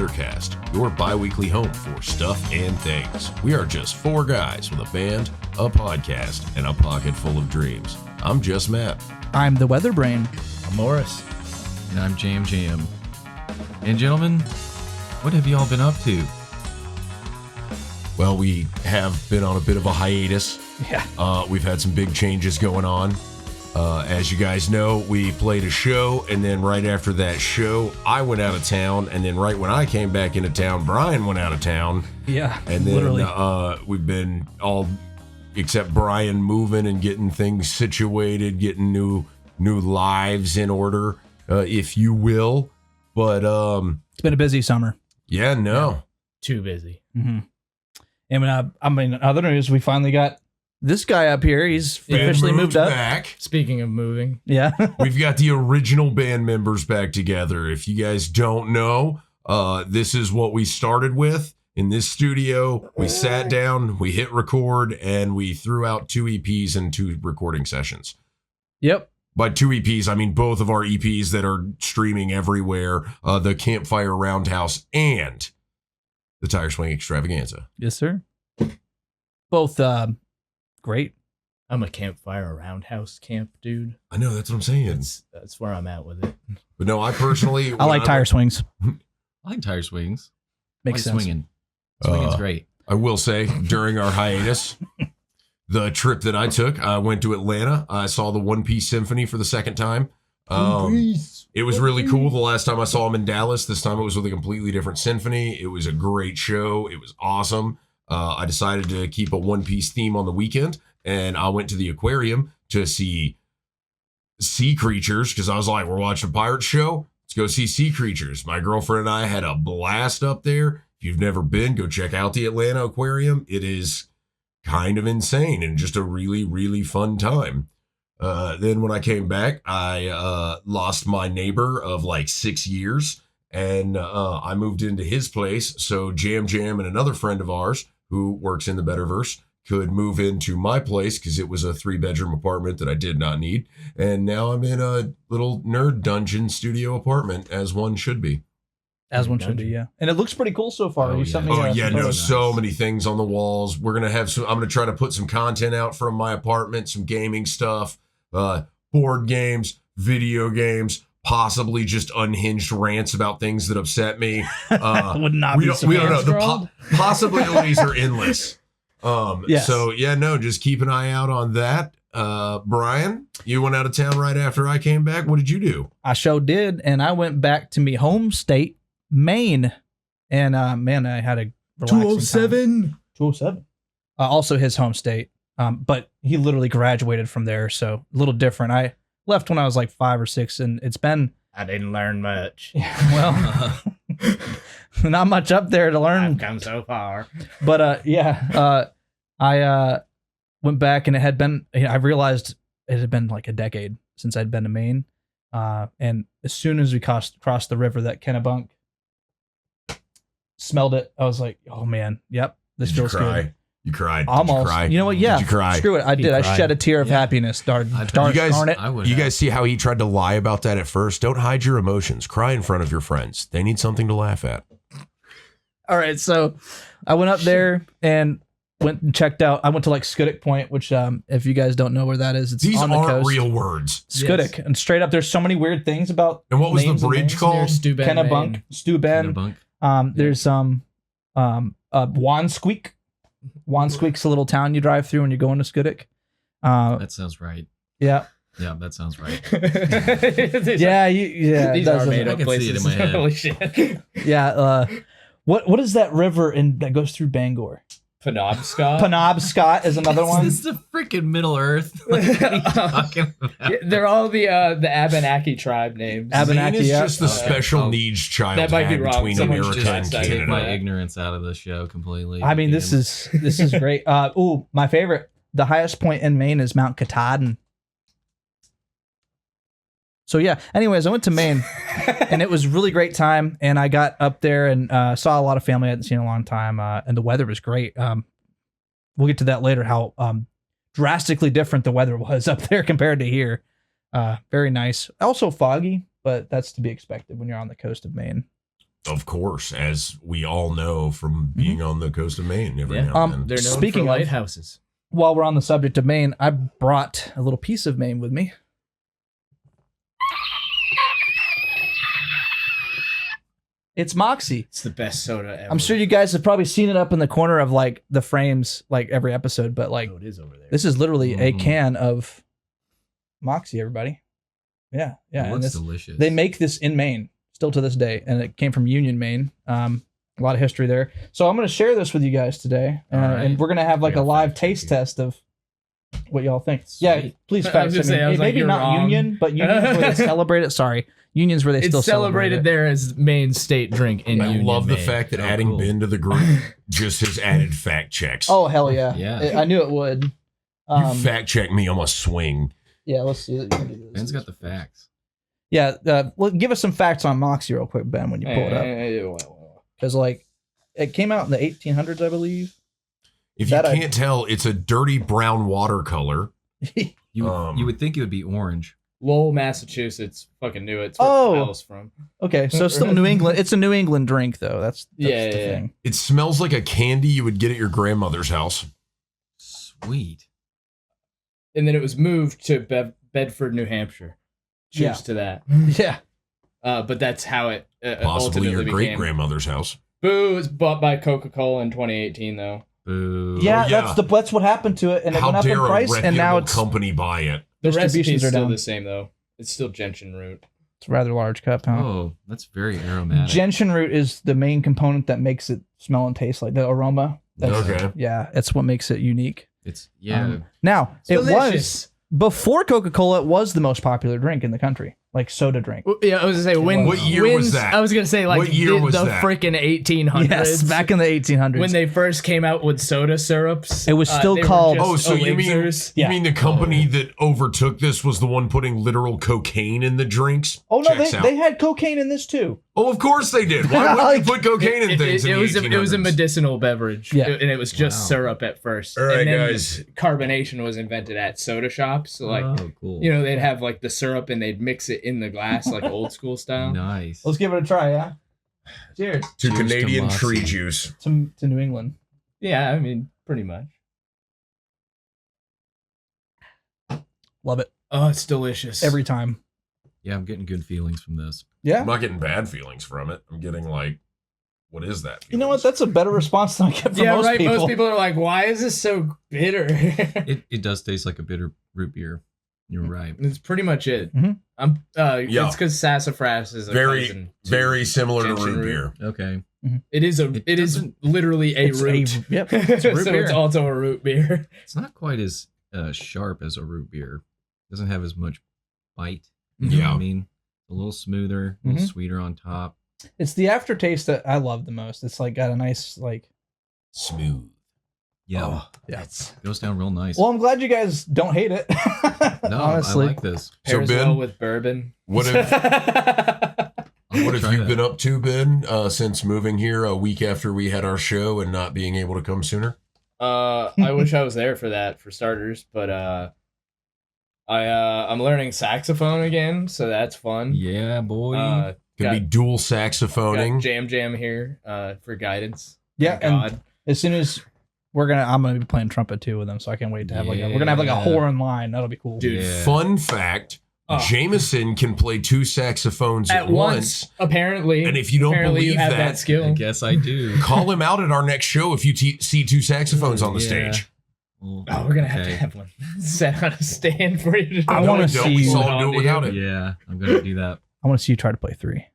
BetterKast, your bi-weekly home for stuff and things. We are just four guys with a band, a podcast, and a pocket full of dreams. I'm just Matt. I'm the Weather Brain. I'm Morris. And I'm Jam. And gentlemen, what have you all been up to? Well, we have been on a bit of a hiatus. Yeah. We've had some big changes going on. As you guys know, we played a show, and then right after that show, I went out of town, and then right when I came back into town, Brian went out of town. Yeah, and then literally. We've been all, except Brian, moving and getting things situated, getting new lives in order, if you will. But it's been a busy summer. Yeah, no, too busy. Mm-hmm. And other news, we finally got this guy up here. He's officially moved up. Back. Speaking of moving. Yeah. We've got the original band members back together. If you guys don't know, this is what we started with in this studio. We sat down, we hit record, and we threw out 2 EPs and 2 recording sessions. Yep. By 2 EPs, I mean both of our EPs that are streaming everywhere, the Campfire Roundhouse and the Tire Swing Extravaganza. Yes, sir. Both great. I'm a Campfire Roundhouse camp dude. I know, that's what I'm saying. That's where I'm at with it. But no, I personally... I like tire swings. I like tire swings. Makes sense. Swinging's great. I will say, during our hiatus, the trip that I took, I went to Atlanta. I saw the One Piece Symphony for the second time. It was really cool. The last time I saw him in Dallas, this time it was with a completely different symphony. It was a great show. It was awesome. I decided to keep a One Piece theme on the weekend, and I went to the aquarium to see sea creatures because I was like, we're watching a pirate show. Let's go see sea creatures. My girlfriend and I had a blast up there. If you've never been, go check out the Atlanta Aquarium. It is kind of insane and just a really, really fun time. Then when I came back, I lost my neighbor of like 6 years, and I moved into his place. So Jam and another friend of ours who works in the Betterverse could move into my place because it was a 3-bedroom apartment that I did not need. And now I'm in a little nerd dungeon studio apartment, as one should be. As one should be, yeah. And it looks pretty cool so far. So many things on the walls. We're gonna have some. I'm gonna try to put some content out from my apartment, some gaming stuff, board games, video games, possibly just unhinged rants about things that upset me. Would not we be don't know. The possibilities are endless. Yes. So yeah, no, just keep an eye out on that. Brian, you went out of town right after I came back. What did you do? I sure did, and I went back to me home state, Maine, and man, I had a relaxing time. 207. Also his home state, but he literally graduated from there, so a little different. I left when I was like 5 or 6, and it's been... I didn't learn much. Well, not much up there to learn. I've come so far. But I went back, and it had been... I realized it had been like a decade since I'd been to Maine, and as soon as we crossed the river, that Kennebunk, smelled it. I was like, oh man, yep, this feels good. You cried. Almost. Did you cry? You know what? Yeah. Did you cry? Screw it. I did. I shed a tear of happiness. Darn it. You guys see how he tried to lie about that at first? Don't hide your emotions. Cry in front of your friends. They need something to laugh at. All right. So I went up there and went and checked out. I went to like Schoodic Point, which if you guys don't know where that is, it's These on the coast. aren't real words. Schoodic. Yes. And straight up, there's so many weird things about. And what was the bridge called? Kennebunk. Steuben. There's Wansqueak. Wansqueak's a little town you drive through when you're going to Schoodic. That sounds right. Yeah. Yeah, that sounds right. These are made up places. See it in my head. Holy shit. Yeah. What is that river that goes through Bangor? Penobscot is another one. This is the freaking Middle Earth. Like, what are you talking about? Yeah, they're all the Abenaki tribe names. Abenaki is just the special needs child that might be wrong. between America and Take Canada. my ignorance out of the show completely. I mean, this is great. My favorite. The highest point in Maine is Mount Katahdin. So yeah. Anyways, I went to Maine, and it was a really great time. And I got up there and saw a lot of family I hadn't seen in a long time. And the weather was great. We'll get to that later. How drastically different the weather was up there compared to here. Very nice. Also foggy, but that's to be expected when you're on the coast of Maine. Of course, as we all know from being on the coast of Maine every now and then. They're known Speaking for of- lighthouses. While we're on the subject of Maine, I brought a little piece of Maine with me. It's Moxie. It's the best soda ever. I'm sure you guys have probably seen it up in the corner of like the frames, like every episode, but like Oh, it is over there. this is literally a Mhm. can of Moxie, everybody. Yeah, yeah. It And looks this, delicious. they make this in Maine still to this day, and it came from Union, Maine. A lot of history there. So I'm going to share this with you guys today, All right. and we're going to have like We a got live fact check taste here. test of what y'all think. Yeah, Sweet. please I fact was check gonna say, me. I was like, Maybe you're not wrong. Union, but Union's where they celebrate it. Sorry, Union's where they It's still celebrated celebrate it. there as Maine state drink in I Union, love the Maine. fact that Oh, adding cool. Ben to the group just has added fact checks. Oh hell yeah! Yeah. I knew it would. You fact check me on my swing. Yeah, let's see. You can do this. Ben's got the facts. Yeah, well, give us some facts on Moxie real quick, Ben, when you pull it up, because like it came out in the 1800s, I believe. If That you I- can't tell, it's a dirty brown watercolor. You Um, you would think it would be orange. Lowell, Massachusetts. Fucking knew it. It's where Oh. Kyle's from. Okay, so still New England. It's a New England drink, though. That's Yeah, the yeah. thing. It smells like a candy you would get at your grandmother's house. Sweet. And then it was moved to Bedford, New Hampshire. Cheers Yeah. to that. Yeah. But that's how it Possibly ultimately your great became. grandmother's house. Boo was bought by Coca-Cola in 2018, though. Boo. Yeah, yeah. that's what happened to it, and it How went up in dare a price, reputable and now it's company buy it? The Distributions recipe's are still down. the same, though. It's still gentian root. a rather large cup, huh? Oh, that's very aromatic. Gentian root is the main component that makes it smell and taste like the aroma. Okay. Yeah, it's what makes it unique. It's yeah. Now, It's it was delicious. before Coca-Cola, it was the most popular drink in the country, like soda drink. Well, yeah, I was gonna say when. What year was when's- that? I was gonna say like What year was the that? freaking 1800s. Yes, back in the 1800s. when they first came out with soda syrups. It was still they were called- just Oh, so you elixirs. Yeah. mean the company that overtook this was the one putting literal cocaine in the drinks? oh no, Checks out. they had cocaine in this too. Oh, of course they did. Why wouldn't Like- you put cocaine in things? It in was the it was a 1800s? medicinal beverage, Yeah. and it was just Wow. syrup at first. All right, and then guys. carbonation was invented at soda shops. So like, oh, cool. you know, they'd have like the syrup and they'd mix it in the glass like old school style. Nice. Let's give it a try, yeah. Cheers. To Cheers to Canadian Moxie. tree juice. To New England. Yeah, I mean, pretty much. Love it Oh, it's delicious. every time. Yeah, I'm getting good feelings from this. Yeah. I'm not getting bad feelings from it. I'm getting like, what is that? You know what? feelings? That's a better response than I get from yeah, most right. people. Most people are like, "Why is this so bitter?" It does taste like a bitter root beer. You're right. It's pretty much it. Mhm. Yeah. It's because sassafras is a very, cousin to very similar to gentian root root. beer. Okay. It is It is literally a It's root. yep. It's a root so beer. it's also a root beer. It's not quite as sharp as a root beer. Doesn't have as much bite. Yeah. You know what I mean, a little smoother, a little Mhm. sweeter on top. It's the aftertaste that I love the most. It's like got a nice like. Smooth. Yeah, Oh, Yeah. goes down real nice. Well, I'm glad you guys don't hate it. no, honestly. I like this. So pairs Ben, well with bourbon. what have I'll what have try you that. been up to, Ben, since moving here a week after we had our show and not being able to come sooner? I wish I was there for that, for starters, but I'm learning saxophone again, so that's fun. Yeah, boy. Gonna be Got- dual Got saxophoning. Jam here for guidance. Yeah, Thank and God. as soon as I'm gonna be playing trumpet too with them, so I can't wait to have we're gonna have like a Yeah. horn line. That'll be cool. Dude, Yeah. Fun fact: Oh. Jameson can play two saxophones at once. apparently. And if you don't apparently believe you have that, that skill. I guess I do. Call him out at our next show if you see two saxophones on the Yeah. stage. Well, Oh, we're gonna have to okay. have one set on a stand for you. I No, wanna we don't. see We you- saw him do it without it. Yeah, I'm gonna do that. I want to see you try to play 3.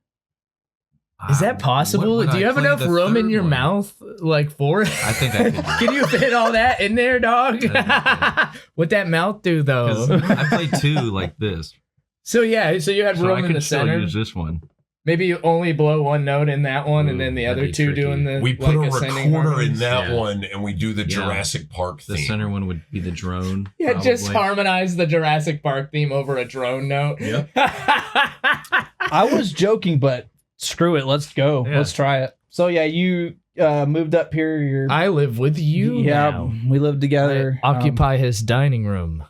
Is that possible? What would Do you I have play enough the room in third your one? mouth, like for it? I think I could do Can you fit all that in there, dog? I What that mouth do though? Because I played two like this. So yeah, so you had So I room in could the still center. use this one. Maybe you only blow one note in that one, and then the Ooh, other that'd be two tricky. doing the We put like, a ascending recorder in harmonies. that Yeah. one, and we do the Yeah. Jurassic Park The theme. center one would be the drone. Yeah, just probably. harmonize the Jurassic Park theme over a drone note. Yep. I was joking, but screw it. Let's go. Yeah. Let's try it. So yeah, you moved up here. You're I live with you yeah. now. We lived together. I occupy his dining room.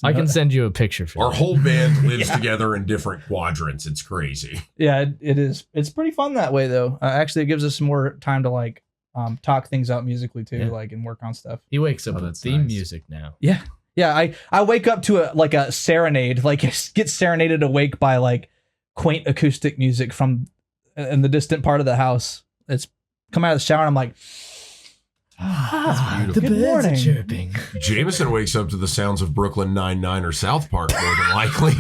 I can send you a picture for Our that. whole band lives together in different quadrants. It's crazy. Yeah, it is. It's pretty fun that way though. Actually, it gives us more time to like talk things out musically too, like and work on stuff. He wakes up with that's theme nice. music now. Yeah. I wake up to a serenade, like get serenaded awake by like quaint acoustic music from in the distant part of the house. It's come out of the shower and I'm like, The good birds morning. are chirping. Jameson wakes up to the sounds of Brooklyn Nine-Nine or South Park more than likely.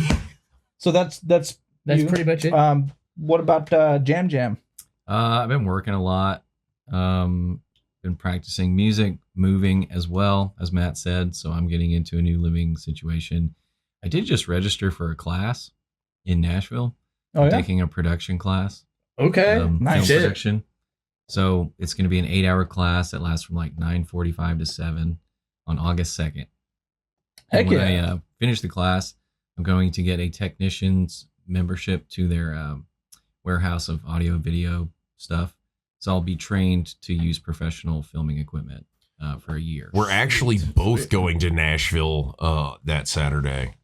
So that's you. pretty much it. What about Jam Jam? I've been working a lot. Been practicing music, moving as well, as Matt said. So I'm getting into a new living situation. I did just register for a class in Nashville. Oh I'm yeah, taking a production class. Okay. nice. Film production. So it's going to be an 8-hour class that lasts from like 9:45 to 7 on August 2nd. Heck And when yeah. I finish the class, I'm going to get a technician's membership to their warehouse of audio video stuff. So I'll be trained to use professional filming equipment for a year. We're actually both going to Nashville that Saturday.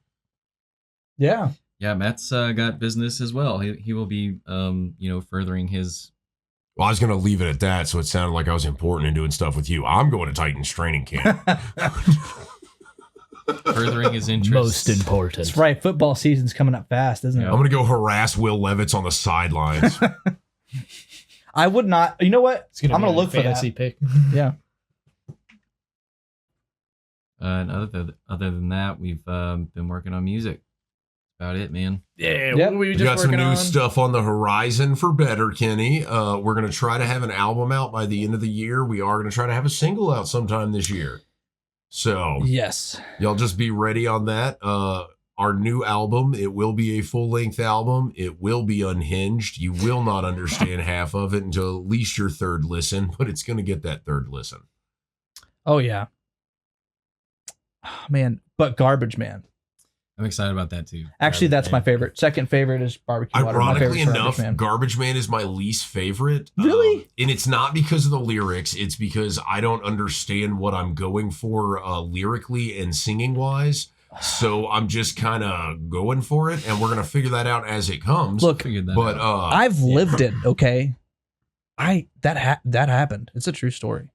Yeah. Yeah, Matt's got business as well. He will be, furthering his. Well, I was going to leave it at that, so it sounded like I was important in doing stuff with you. I'm going to Titans training camp. Furthering his interests. Most important. That's right. Football season's coming up fast, isn't it? I'm going to go harass Will Levitz on the sidelines. I would not. You know what? It's gonna I'm be gonna a look for that. fantasy pick. Yeah. And other than that, we've been working on music. About it, man. Yeah. Yep. What were you We just got some working new on? stuff on the horizon for Better, Kenney. We're going to try to have an album out by the end of the year. We are going to try to have a single out sometime this year. So Yes. y'all just be ready on that. Our new album, it will be a full-length album. It will be unhinged. You will not understand half of it until at least your third listen, but it's going to get that third listen. Oh yeah. Man, but Garbage Man. I'm excited about that too. Actually, Garbage that's my Man. favorite. Second favorite is Barbecue Water. My Ironically favorite's enough, Garbage Man. Garbage Man is my least favorite. Really? And it's not because of the lyrics. It's because I don't understand what I'm going for lyrically and singing wise. So I'm just kind of going for it, and we're going to figure that out as it comes. Look, Figured that but out. I've lived it. Okay, that happened. It's a true story.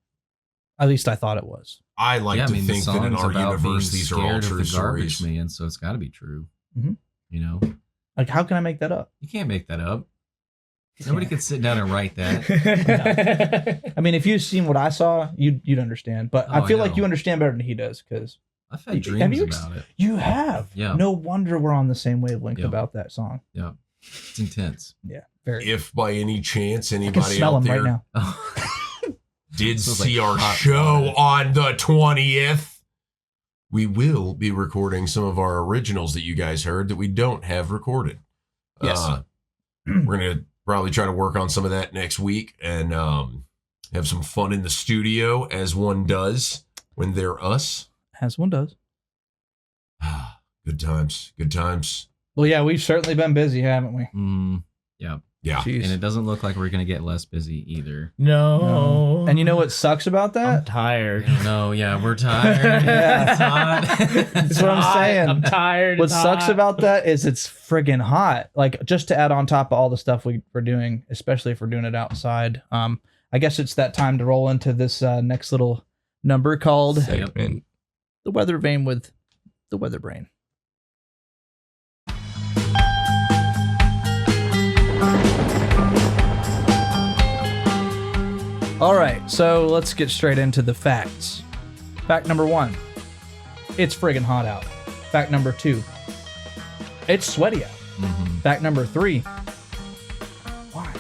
At least I thought it was. I like to the think that in song's our about universe, being these are all scared of true the garbage stories. man, so it's got to be true. Mhm. You know, Like, how can I make that up? you can't make that up. Nobody could sit down and write that. I mean, if you've seen what I saw, you'd understand. But Oh, I feel I like know. you understand better than he does because I've had Have dreams you about it. you have. Yeah. No wonder we're on the same wavelength Yeah. about that song. Yeah, it's intense. Yeah. Very. If by any chance I can anybody smell out him there right now. did Smells see like our hot show water. on the 20th, we will be recording some of our originals that you guys heard that we don't have recorded. Yes. We're going to probably try to work on some of that next week and have some fun in the studio as one does when they're us. As one does. Good times. Good times. Well, yeah, we've certainly been busy, haven't we? Yeah, Yeah. Jeez. and it doesn't look like we're gonna get less busy either. No. And you know what sucks about I'm that? tired. No, yeah, we're tired. Yeah. It's hot. That's what I'm saying. I'm tired. What It's sucks hot. about that is it's friggin' hot. Like, just to add on top of all the stuff we're doing, especially if we're doing it outside. I guess it's that time to roll into this next little number called Yep. The Weather Vane with the Weather Brain. All right, so let's get straight into the facts. Fact number 1, it's friggin' hot out. Fact number 2, it's sweaty out. Mhm. Fact number 3, why?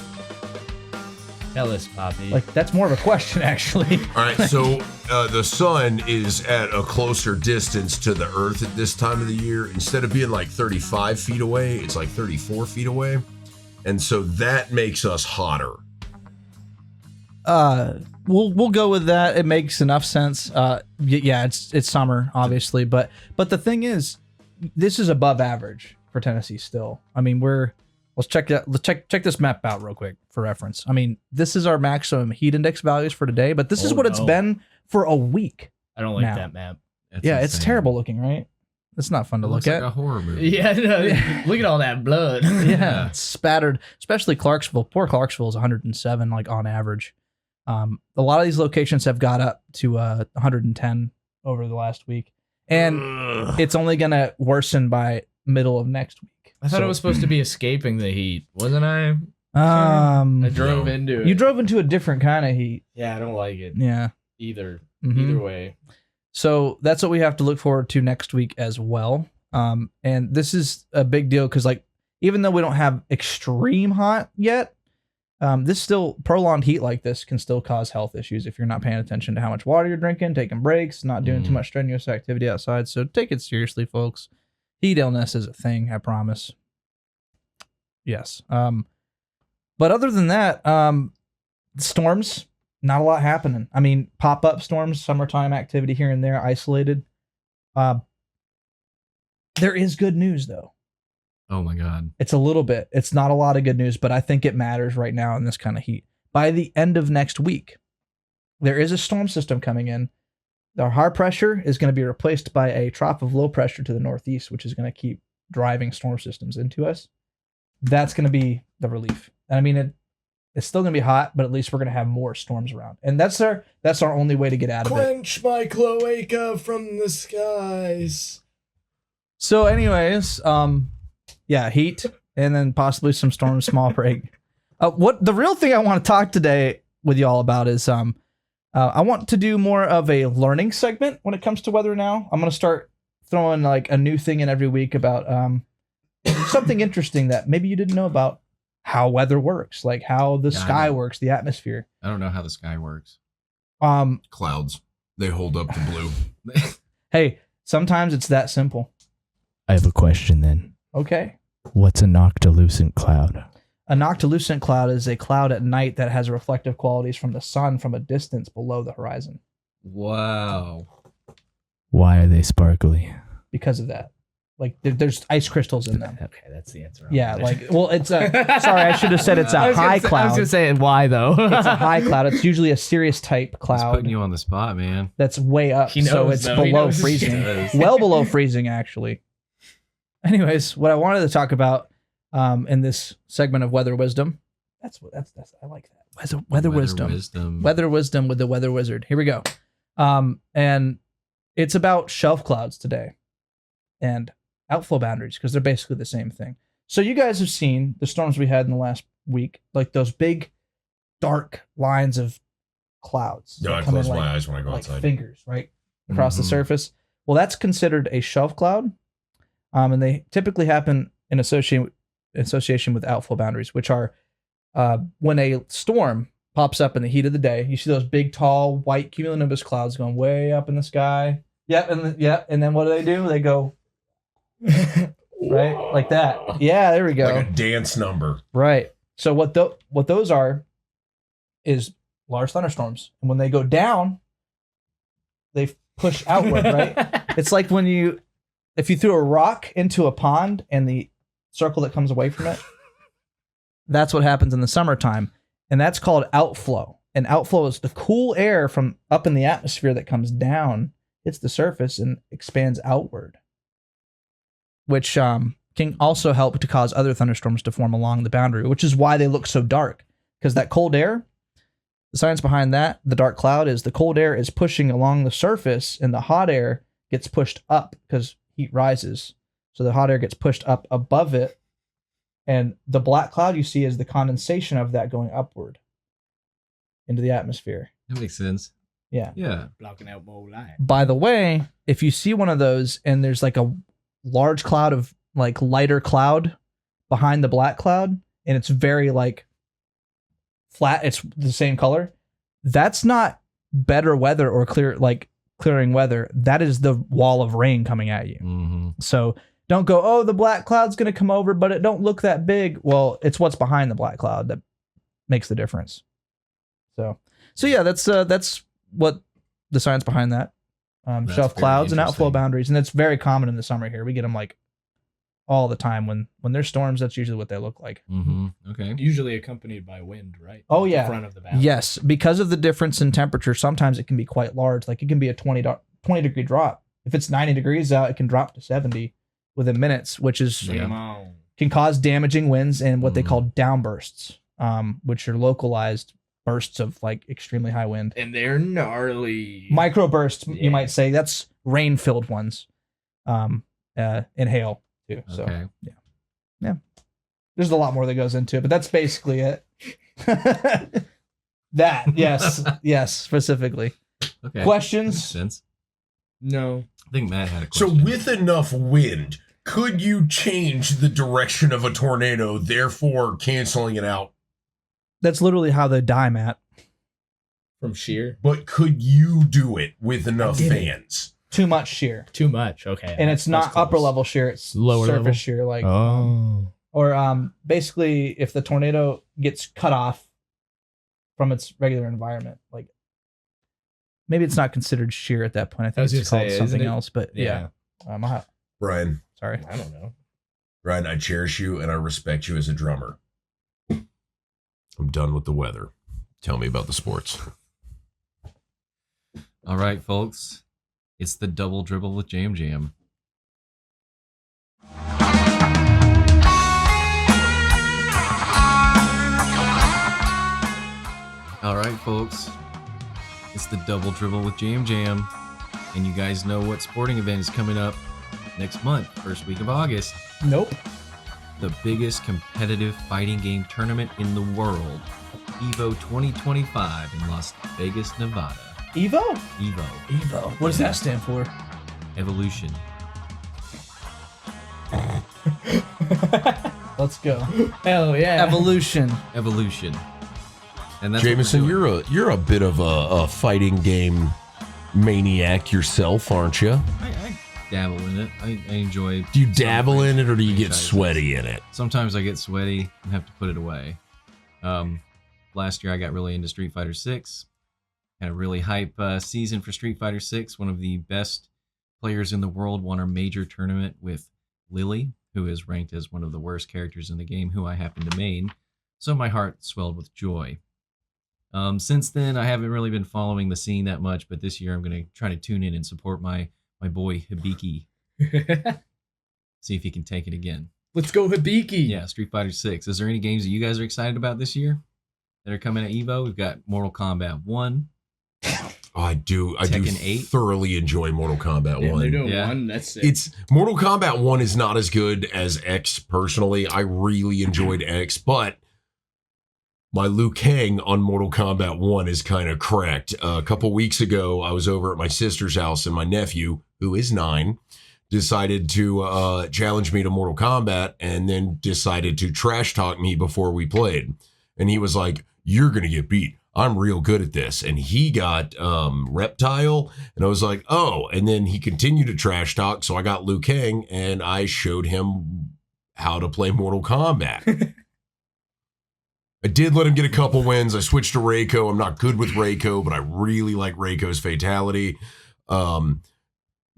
Tell us, Poppy. Like, that's more of a question, actually. All right, so the sun is at a closer distance to the earth at this time of the year. Instead of being like 35 feet away, it's like 34 feet away. And so that makes us hotter. We'll go with that. It makes enough sense. Yeah, it's summer, obviously, but the thing is, this is above average for Tennessee still. I mean, let's check this map out real quick for reference. I mean, this is our maximum heat index values for today, but this is Oh, what it's no. been for a week. I don't like now. that map. That's Yeah, it's insane. terrible looking, right? It's not fun to It look looks at. like a horror movie. Yeah, no, look at all that blood. Yeah, it's spattered, especially Clarksville. Poor Clarksville is 107, like on average. A lot of these locations have got up to 110 over the last week, and it's only gonna worsen by middle of next week. I thought it was supposed to be escaping the heat, wasn't I? I I drove into it. You drove into a different kind of heat. Yeah, I don't like it Yeah. either. Mhm. Either way. So that's what we have to look forward to next week as well. And this is a big deal because, like, even though we don't have extreme hot yet, this still prolonged heat like this can still cause health issues if you're not paying attention to how much water you're drinking, taking breaks, not doing too much strenuous activity outside. So take it seriously, folks. Heat illness is a thing, I promise. Yes. But other than that, storms, not a lot happening. I mean, pop-up storms, summertime activity here and there, isolated. There is good news, though. Oh my God. It's a little bit. It's not a lot of good news, but I think it matters right now in this kind of heat. By the end of next week, there is a storm system coming in. Our high pressure is going to be replaced by a trough of low pressure to the northeast, which is going to keep driving storm systems into us. That's going to be the relief. And I mean, it's still going to be hot, but at least we're going to have more storms around. And that's our only way to get out of it. Quench my cloaca from the skies. So anyways, yeah, heat and then possibly some storms, small break. What the real thing I want to talk today with y'all about is I want to do more of a learning segment when it comes to weather now. I'm going to start throwing like a new thing in every week about something interesting that maybe you didn't know about how weather works, like how the sky works, the atmosphere. I don't know how the sky works. Clouds. They hold up the blue. Hey, sometimes it's that simple. I have a question then. Okay. What's a noctilucent cloud? A noctilucent cloud is a cloud at night that has reflective qualities from the sun from a distance below the horizon. Wow. Why are they sparkly? Because of that. Like there's ice crystals in them. Okay, that's the answer. Yeah, like, well, it's a, sorry, I should have said it's a high cloud. I was going to say, why though? It's a high cloud. It's usually a Sirius type It's cloud putting you on the spot, man. that's way up. He knows, so it's though. He below knows his freezing. shit. Well below freezing, actually. Anyways, what I wanted to talk about in this segment of Weather Wisdom, that's I like that. Weather Wisdom. Weather Wisdom with the Weather Wizard. Here we go. And it's about shelf clouds today and outflow boundaries because they're basically the same thing. So you guys have seen the storms we had in the last week, like those big dark lines of clouds. No, that I come in close my eyes when I go like outside. fingers, right? Across the Mhm. surface. Well, that's considered a shelf cloud. And they typically happen in association with outflow boundaries, which are when a storm pops up in the heat of the day. You see those big, tall, white cumulonimbus clouds going way up in the sky. Yep, and then what do? They go right like that. Yeah, there we go. Like a dance number. Right. So what those are is large thunderstorms, and when they go down, they push outward. Right. It's like if you threw a rock into a pond and the circle that comes away from it, that's what happens in the summertime. And that's called outflow. And outflow is the cool air from up in the atmosphere that comes down, hits the surface, and expands outward, which can also help to cause other thunderstorms to form along the boundary, which is why they look so dark. Because that cold air, the science behind that, the dark cloud, is the cold air is pushing along the surface and the hot air gets pushed up because heat rises. So the hot air gets pushed up above it. And the black cloud you see is the condensation of that going upward into the atmosphere. That makes sense. Yeah. Yeah. Blocking out more light. By the way, if you see one of those and there's like a large cloud of like lighter cloud behind the black cloud and it's very like flat, it's the same color, that's not better weather or clearing weather. That is the wall of rain coming at you. Mm-hmm. So don't go, oh, the black cloud's going to come over, but it don't look that big. Well, it's what's behind the black cloud that makes the difference. So yeah, that's what the science behind that. Shelf very clouds and outflow interesting. boundaries. And it's very common in the summer here. We get them like all the time. When there's storms, that's usually what they look like. Mm-hmm. Okay. Usually accompanied by wind, right? Oh, At yeah. the front of the boundary. Yes, because of the difference in temperature, sometimes it can be quite large. Like it can be a 20 degree drop If it's 90 degrees out, it can drop to 70 within minutes, which is Yeah. can cause damaging winds and what they call downbursts, which are localized bursts of like extremely high wind. And they're gnarly. Microbursts, Yeah. you might say. That's rain-filled ones. And hail too. So Okay. yeah. There's a lot more that goes into it, but that's basically it. That, yes, specifically. Okay. Questions? Makes sense. No. I think Matt had a So question. with enough wind, could you change the direction of a tornado, therefore canceling it out? That's literally how they die, Matt. From sheer? But could you do it with enough did it. fans? Too much shear. Too much. Okay. And it's not That's close. upper level shear, it's Lower surface level? shear. Like, Oh. basically, if the tornado gets cut off from its regular environment, like maybe it's not considered shear at that point. I I think was it's gonna called say, something isn't it? else. But yeah. Brian, Sorry. I don't know. Brian, I cherish you and I respect you as a drummer. I'm done with the weather. Tell me about the sports. All right, folks. It's the double dribble with Jam Jam. All right, folks. It's the double dribble with Jam Jam. And you guys know what sporting event is coming up next month, first week of August. Nope. The biggest competitive fighting game tournament in the world, EVO 2025 in Las Vegas, Nevada. Evo? EVO, What does that stand for? Evolution. Let's go. Hell yeah. Evolution. Evolution. And that's Jameson, what we're doing. you're a bit of a fighting game maniac yourself, aren't you? I dabble in it. I enjoy. Do you some dabble in it or do you get franchises. sweaty in it? Sometimes I get sweaty and have to put it away. Last year I got really into Street Fighter 6. Had a really hype season for Street Fighter 6. One of the best players in the world won our major tournament with Lily, who is ranked as one of the worst characters in the game, who I happen to main. So my heart swelled with joy. Since then, I haven't really been following the scene that much, but this year I'm going to try to tune in and support my boy Hibiki. See if he can take it again. Let's go Hibiki. Yeah, Street Fighter 6. Is there any games that you guys are excited about this year that are coming at EVO? We've got Mortal Kombat 1. I do Tekken 8? thoroughly enjoy Mortal Kombat Damn, 1. they're doing Yeah. one. That's it. It's Mortal Kombat 1 is not as good as X personally. I really enjoyed X, but my Liu Kang on Mortal Kombat 1 is kind of cracked. A couple weeks ago, I was over at my sister's house and my nephew, who is 9, decided to challenge me to Mortal Kombat and then decided to trash talk me before we played. And he was like, "You're going to get beat. I'm real good at this." And he got Reptile. And I was like, "Oh." And then he continued to trash talk. So I got Liu Kang and I showed him how to play Mortal Kombat. I did let him get a couple wins. I switched to Reiko. I'm not good with Reiko, but I really like Reiko's fatality.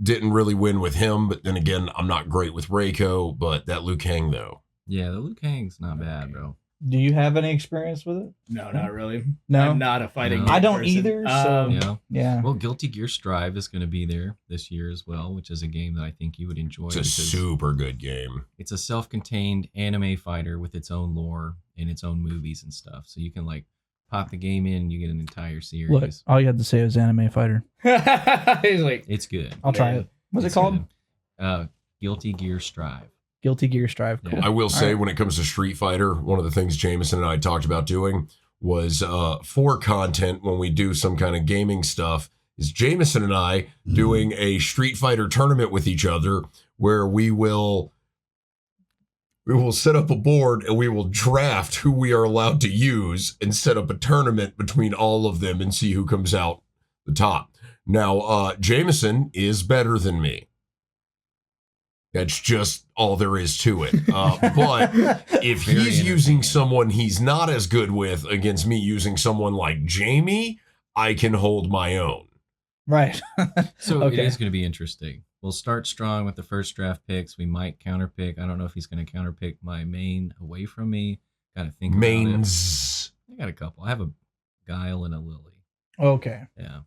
Didn't really win with him, but then again, I'm not great with Reiko, but that Liu Kang though. Yeah, the Liu Kang's not bad, bro. Do you have any experience with it? No, not really. No? I'm not a fighting No. game I don't person. either, so- Yeah. Yeah. Well, Guilty Gear Strive is going to be there this year as well, which is a game that I think you would enjoy. It's a because super good game. it's a self-contained anime fighter with its own lore and its own movies and stuff. So you can like pop the game in and you get an entire series. Look, all you had to say was Anime Fighter. He's like, It's good. I'll try Man. it. What's It's it called? good. Guilty Gear Strive. Guilty Gear Strive. Cool. Yeah. I will say, right. when it comes to Street Fighter, one of the things Jameson and I talked about doing was for content when we do some kind of gaming stuff, is Jameson and I doing a Street Fighter tournament with each other where we will set up a board and we will draft who we are allowed to use and set up a tournament between all of them and see who comes out the top. Now, Jameson is better than me. That's just all there is to it. But if Very he's using entertaining. someone he's not as good with against me using someone like Jamie, I can hold my own. Right. So Okay. it is going to be interesting. We'll start strong with the first draft picks. We might counterpick. I don't know if he's going to counterpick my main away from me. Got to think about it. Mains. I got a couple. I have a Guile and a Lily. Okay. Yeah.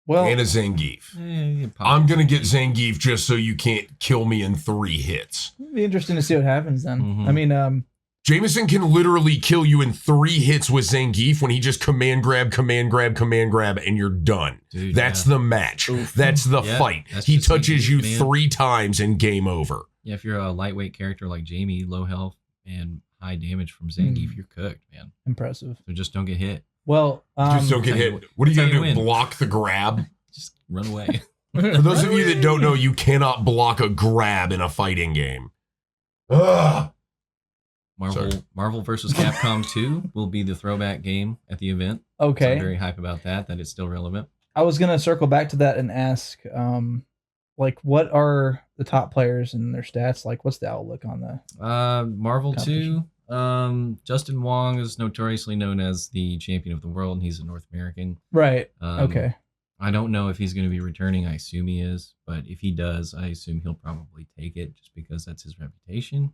Well, and a Zangief. I'm going to get Zangief just so you can't kill me in 3 hits. it'd be interesting to see what happens then. Mhm. I mean, Jameson can literally kill you in 3 hits with Zangief when he just command grab, and you're done. Dude, That's yeah. the match. Oof. That's the Yeah, fight. that's He just touches you Zangief, man. 3 times and game over. Yeah, if you're a lightweight character like Jamie, low health and high damage from Zangief, you're cooked, man. impressive. So just don't get hit. Well, Just don't get tell you hit. What are you tell going to you do? when. Block the grab? Just run away. For those of you that don't know, you cannot block a grab in a fighting game. Ugh. Marvel vs. Capcom 2 will be the throwback game at the event. So okay. I'm very hype about that it's still relevant. I was gonna circle back to that and ask, like, what are the top players and their stats? Like, what's the outlook on the? Marvel 2, Competition. Justin Wong is notoriously known as the champion of the world, and he's a North American. Right. Um, Okay. I don't know if he's going to be returning. I assume he is, but if he does, I assume he'll probably take it just because that's his reputation.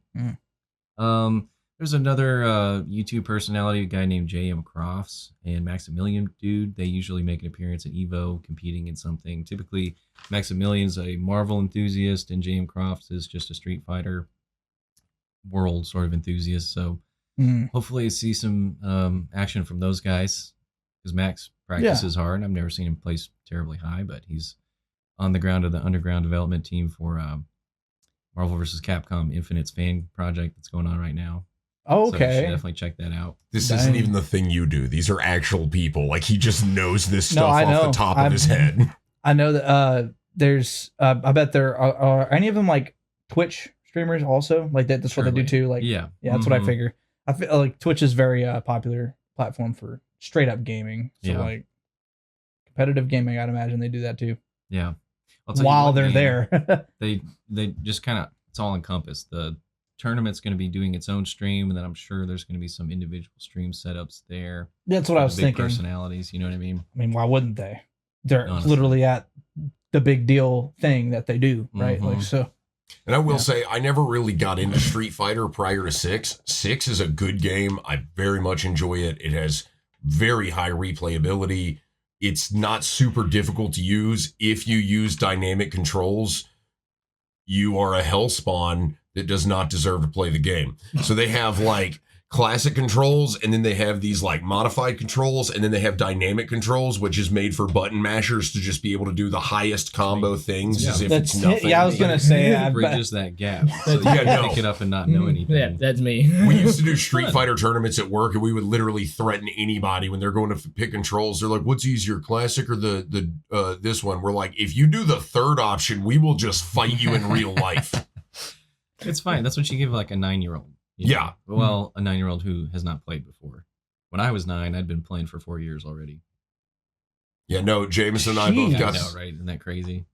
There's another YouTube personality, a guy named J.M. Crofts and Maximilian Dude. They usually make an appearance at EVO competing in something. Typically, Maximilian's a Marvel enthusiast and J.M. Crofts is just a Street Fighter world sort of enthusiast. So Mhm. hopefully I see some action from those guys because Max practices hard. I've never seen him place terribly high, but he's on the ground of the underground development team for Marvel vs. Capcom Infinite's fan project that's going on right now. Oh, So you should okay. definitely check that out. This Dang. isn't even the thing you do. These are actual people. Like, he just knows this No, stuff I off know. the top of his head. I know that there's I bet there are any of them like Twitch streamers also like that. That's what they do too. Like Yeah. that's what I Mhm. figure. I feel like Twitch is very popular platform for straight up gaming. So Yeah. like competitive gaming, I'd imagine they do that too. Yeah. I'll tell you While one they're game, there. they just kind of, it's all encompassed. The tournament's going to be doing its own stream, and then I'm sure there's going to be some individual stream setups there. That's what for I the was big thinking. personalities, you know what I mean? I mean, why wouldn't they? They're Honestly. literally at the big deal thing that they do, right? Mhm. Like so. And I will Yeah. say, I never really got into Street Fighter prior to 6. 6 is a good game. I very much enjoy it. It has very high replayability. It's not super difficult to use. If you use dynamic controls, you are a hellspawn that does not deserve to play the game. So they have like classic controls, and then they have these like modified controls, and then they have dynamic controls, which is made for button mashers to just be able to do the highest combo things Yeah. as if That's it's nothing. yeah, I was gonna say It bridges that gap. So you Yeah, can no. pick it up and not know anything. Yeah, that's me. We used to do Street Fighter tournaments at work, and we would literally threaten anybody when they're going to pick controls. They're like, "What's easier, classic or the this one?" We're like, "If you do the third option, we will just fight you in real life." It's fine. That's what you give like a 9-year-old. Yeah. Well, a 9-year-old who has not played before. When I was 9, I'd been playing for 4 years already. Yeah, no, Jameson and I both Jeez. I got know, right? Isn't that crazy?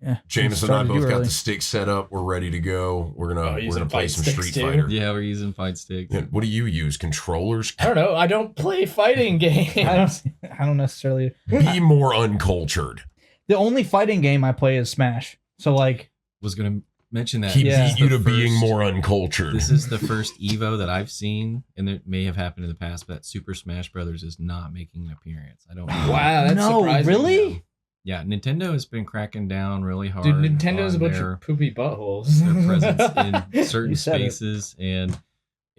Yeah. Jameson and I Started both you got early. the stick set up. We're ready to go. We're gonna using play fight some sticks Street too? Fighter. Yeah, we're using fight sticks. Yeah, what do you use? Controllers? I don't know. I don't play fighting games. I don't necessarily. Be more uncultured. The only fighting game I play is Smash. So like, Was going to mention that. He Yeah. beat you to The being first- more uncultured. This is the first Evo that I've seen, and it may have happened in the past, but Super Smash Brothers is not making an appearance. I don't know. Wow, that's no, surprising. really? Yeah, Nintendo has been cracking down really hard. Dude, Nintendo's a on bunch their, of poopy buttholes. their presence in certain You said it. spaces. And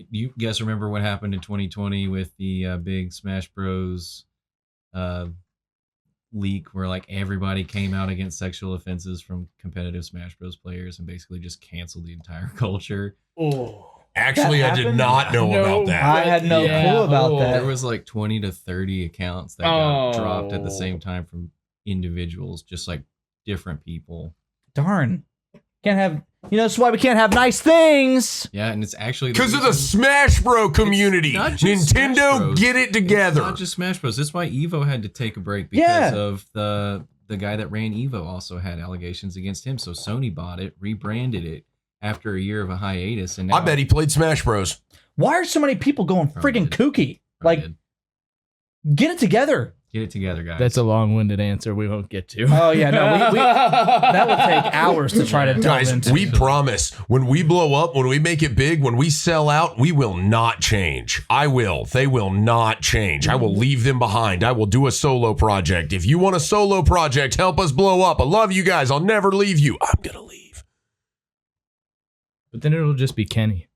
you guys remember what happened in 2020 with the big Smash Bros. Leak where like everybody came out against sexual offenses from competitive Smash Bros. Players and basically just canceled the entire culture. Oh. Actually, That I did happened? not know No. about that. I had no Yeah, clue about oh. that. There was like 20 to 30 accounts that got Oh. dropped at the same time from individuals, just like different people. Darn. Can't have. You know, that's why we can't have nice things. Yeah, and it's actually Because of the reason- Smash Bro community. not just Smash Nintendo, Bros. get it together. It's not just Smash Bros. That's why Evo had to take a break because Yeah. of the guy that ran Evo also had allegations against him. So Sony bought it, rebranded it after a year of a hiatus, and now I bet he played Smash Bros. Why are so many people going Probably freaking did. kooky? Like, did. get it together. Get it together, guys. That's a long-winded answer we won't get to. Oh yeah, no, that would take hours to try to delve Guys, into. we promise when we blow up, when we make it big, when we sell out, we will not change. I will. They will not change. I will leave them behind. I will do a solo project. If you want a solo project, help us blow up. I love you guys. I'll never leave you. I'm going to leave. But then it'll just be Kenney.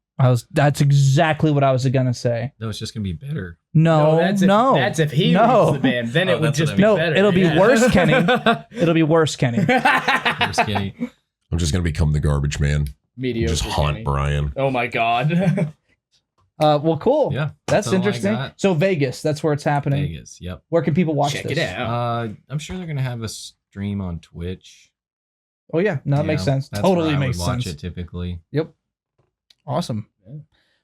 That's exactly what I was gonna say. No, it's just gonna be better. No, that's if he leaves the band. Then it would that's just what be I mean. better. It'll be worse, Kenney. It'll be worse, Kenney. Where's Kenny? I'm just going to become the garbage man. Mediocre. Just haunt Kenney. Brian. Oh my god. Well, cool. Yeah, that's all I interesting. got. So Vegas, that's where it's happening. Vegas. Yep. Where can people watch Check this? it out. I'm sure they're gonna have a stream on Twitch. Oh yeah, no, that You makes know, sense. that's Totally where I makes would watch sense. it typically. Yep. Awesome. Yeah.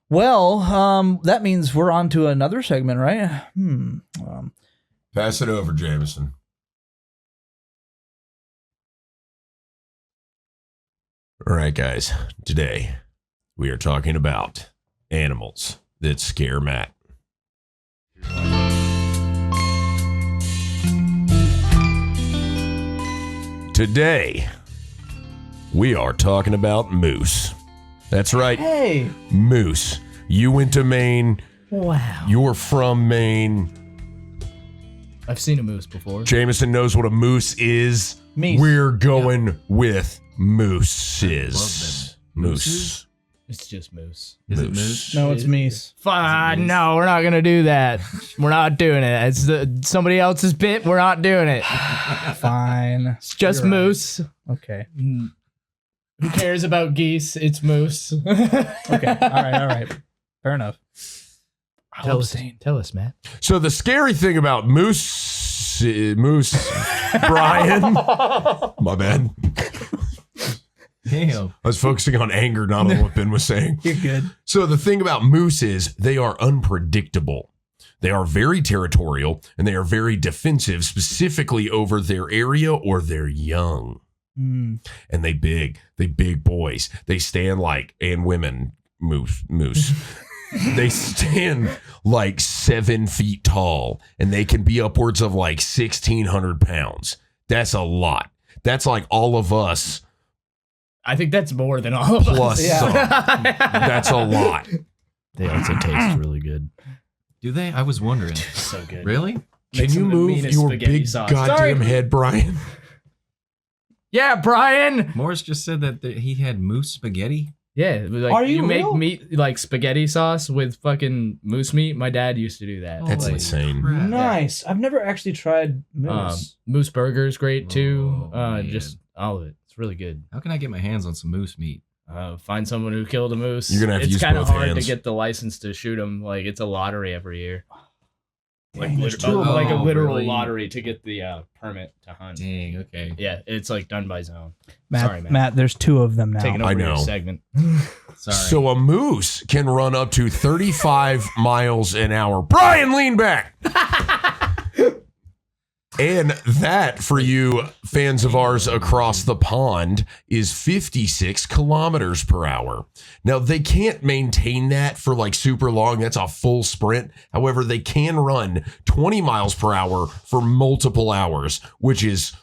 Well, that means we're on to another segment, right? Pass it over, Jameson. All right, guys. Today, we are talking about animals that scare Matt. Today, we are talking about moose. That's right, Hey. moose. You went to Maine. Wow. You're from Maine. I've seen a moose before. Jameson knows what a moose is. Meese. We're going with mooses. Moose. Mooses? It's just moose. Is it moose? No, it's Meese. Fine. No, we're not gonna do that. We're not doing it. It's somebody else's bit. We're not doing it. Fine. It's just You're right. moose. Okay. Who cares about geese? It's moose. Okay. All right. Fair enough. Tell us, Matt. So the scary thing about moose, Brian, my bad. Damn. I was focusing on anger, not on what Ben was saying. You're good. So the thing about moose is they are unpredictable. They are very territorial and they are very defensive, specifically over their area or their young. Mm. And they big boys. They stand like, and women, moose. They stand like 7 feet tall and they can be upwards of like 1,600 pounds. That's a lot. That's like all of us I think that's more than all of plus us. Yeah. some. That's a lot. They also taste really good. Do they? I was wondering. So good. Really? Can Makes you some of the move meanest your spaghetti big sauce. goddamn Sorry. head, Brian? Yeah, Brian. Morris just said that he had moose spaghetti. Yeah, like, Are you make real? meat like spaghetti sauce with fucking moose meat? My dad used to do that. That's Holy insane. crap. Nice. I've never actually tried moose. Moose burger's great too. Oh, man. Just all of it. It's really good. How can I get my hands on some moose meat? Find someone who killed a moose. You're gonna have to it's use kind of both hard hands. to get the license to shoot them. Like it's a lottery every year. Dang, there's two of them. Like a Oh, literal really? lottery to get the permit to hunt. Dang. Okay. Yeah, it's like done by zone. Matt, Sorry, man. Matt, there's two of them now. Taking I over your know. segment. Sorry. So a moose can run up to 35 miles an hour. Brian, lean back. And that, for you fans of ours across the pond, is 56 kilometers per hour. Now, they can't maintain that for like super long. That's a full sprint. However, they can run 20 miles per hour for multiple hours, which is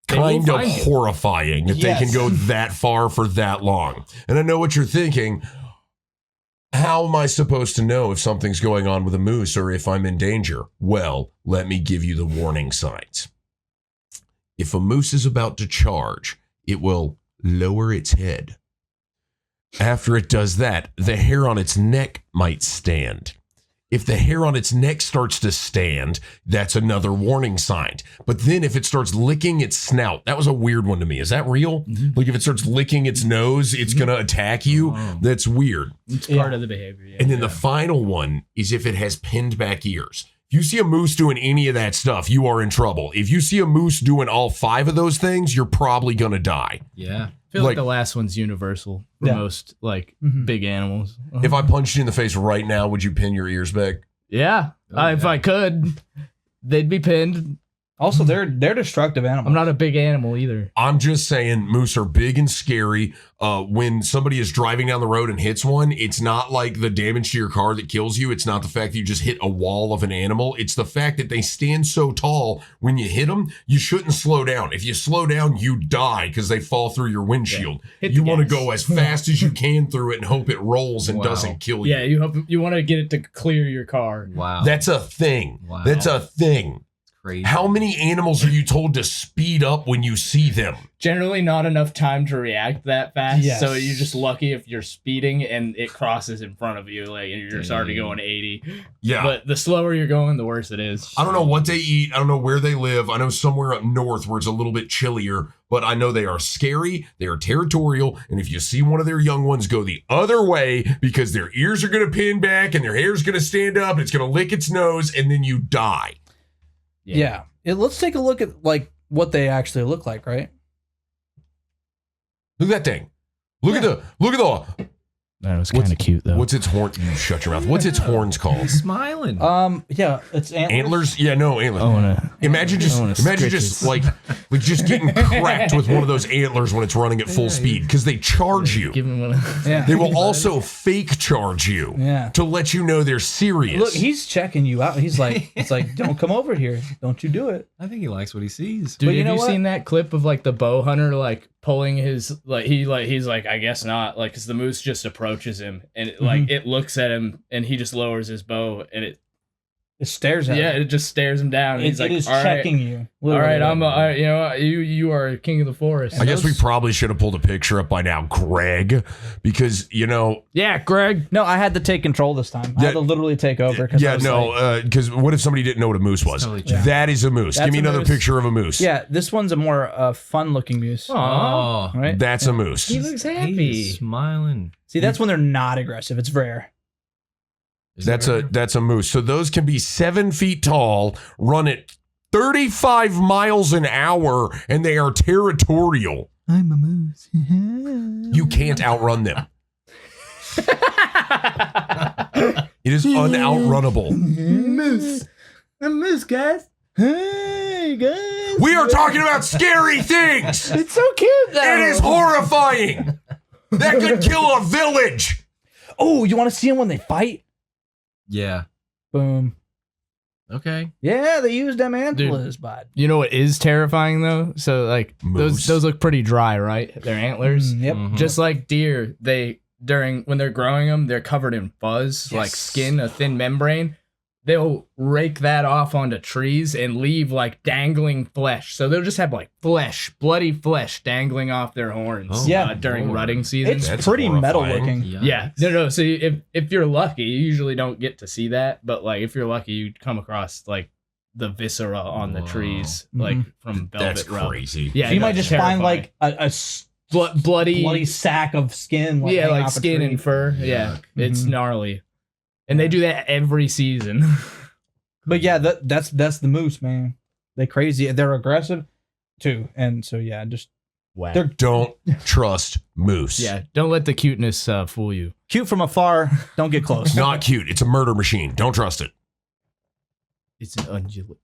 They will kind of find you. horrifying that they can go that far for that long. And I know what you're thinking. How am I supposed to know if something's going on with a moose or if I'm in danger? Well, let me give you the warning signs. If a moose is about to charge, it will lower its head. After it does that, the hair on its neck might stand. If the hair on its neck starts to stand, that's another warning sign. But then if it starts licking its snout, that was a weird one to me. Is that real? Like if it starts licking its nose, it's going to attack you? Oh. That's weird. It's part of the behavior. Yeah. And then the final one is if it has pinned back ears. If you see a moose doing any of that stuff, you are in trouble. If you see a moose doing all 5 of those things, you're probably going to die. Yeah. I feel like like- the last one's universal for Yeah. most like Mhm. big animals. If I punched you in the face right now, would you pin your ears back? Yeah, Oh, if yeah. I could, they'd be pinned. Also, they're destructive animals. I'm not a big animal either. I'm just saying moose are big and scary. When somebody is driving down the road and hits one, it's not like the damage to your car that kills you. It's not the fact that you just hit a wall of an animal. It's the fact that they stand so tall. When you hit them, you shouldn't slow down. If you slow down, you die because they fall through your windshield. Yeah. You want to go as fast as you can through it and hope it rolls and doesn't kill you. Yeah, you want to get it to clear your car. Wow. That's a thing. Wow. That's a thing. Crazy. How many animals are you told to speed up when you see them? Generally not enough time to react that fast. Yes. So you're just lucky if you're speeding and it crosses in front of you, like, and you're just already going 80. Yeah. But the slower you're going, the worse it is. I don't know what they eat. I don't know where they live. I know somewhere up north where it's a little bit chillier, but I know they are scary. They are territorial. And if you see one of their young ones, go the other way because their ears are going to pin back and their hair is going to stand up and it's going to lick its nose and then you die. Yeah. Let's take a look at like what they actually look like, right? Look at that thing. Look at the That was kind of cute though. what's its horn? You shut your mouth. What's its horns called? He's smiling. Yeah, it's antlers. Antlers? Yeah, no, antlers. Imagine just like just getting cracked with one of those antlers when it's running at full speed because they charge you. Give him one. Yeah. They will also fake charge you to let you know they're serious. Look, he's checking you out. He's like, it's like, don't come over here. Don't you do it. I think he likes what he sees. Dude, But you have know you what? seen that clip of like the bow hunter like pulling his he's like I guess not, like, because the moose just approaches him and it looks at him and he just lowers his bow and it stares at him. it just stares him down. And he's like, it is all checking right, you. all right, Literally. you know what, you are king of the forest. I guess we probably should have pulled a picture up by now, Greg, because Yeah, Greg. No, I had to take control this time. I had to literally take over. because what if somebody didn't know what a moose was? Totally That is a moose. That's Give me a another moose. picture of a moose. Yeah, this one's a more fun-looking moose. Aw. Oh, Right? That's a moose. He looks happy. he's smiling. See, that's when they're not aggressive. It's rare. Is That's it a moose. So those can be 7 feet tall, run at 35 miles an hour, and they are territorial. I'm a moose. You can't outrun them. It is unoutrunable. Moose. A moose, guys. Hey, guys. We are talking about scary things. It's so cute, though. It is horrifying. That could kill a village. Oh, you want to see them when they fight? Yeah. Boom. Okay. Yeah, they use them antlers, bud. You know what is terrifying though? So like Moose. those look pretty dry, right? Their antlers. Yep. Mhm. Just like deer, when they're growing them, they're covered in fuzz, like skin, a thin membrane. They'll rake that off onto trees and leave like dangling flesh. So they'll just have like bloody flesh dangling off their horns. Oh, yeah, during Lord. rutting season. It's That's pretty metal horrifying. looking. Yeah, no. So if you're lucky, you usually don't get to see that. But like if you're lucky, you come across like the viscera on the Whoa. trees, like from velvet That's rub. crazy. Yeah, So you no, might it's just find terrifying. like a bloody sack of skin. yeah, hanging like off a skin tree. and fur. Yeah, Yuck. it's Mhm. gnarly, and they do that every season. But yeah, that's the moose, man. They crazy. They're aggressive too, and so yeah, just they're Don't trust moose. Yeah, don't let the cuteness fool you. cute from afar. Don't get close. Not cute. It's a murder machine. Don't trust it. It's an ungulate.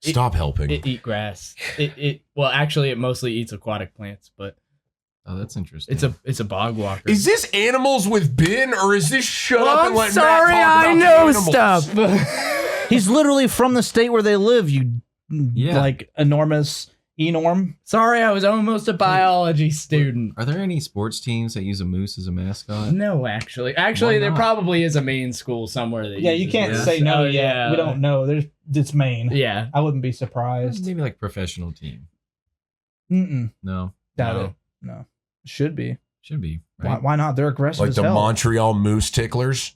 Stop helping. It eat grass. Well, actually, it mostly eats aquatic plants, but Oh, that's interesting. it's a bog walker. Is this Animals with Ben, or is this Shut Up and Let sorry, Matt talk about the animals? He's literally from the state where they live. You like enormous enorm. Sorry, I was almost a biology student. Are there any sports teams that use a moose as a mascot? No, actually, Why there not? probably is a Maine school somewhere that. Yeah, you uses can't this. say no Oh, yet. yeah. We don't know. It's Maine. Yeah, I wouldn't be surprised. Maybe like professional team. Mm-mm. No. Doubt No. it. No. Should be. Should be. Right? Why not? They're aggressive Like as the hell. Montreal Moose Ticklers.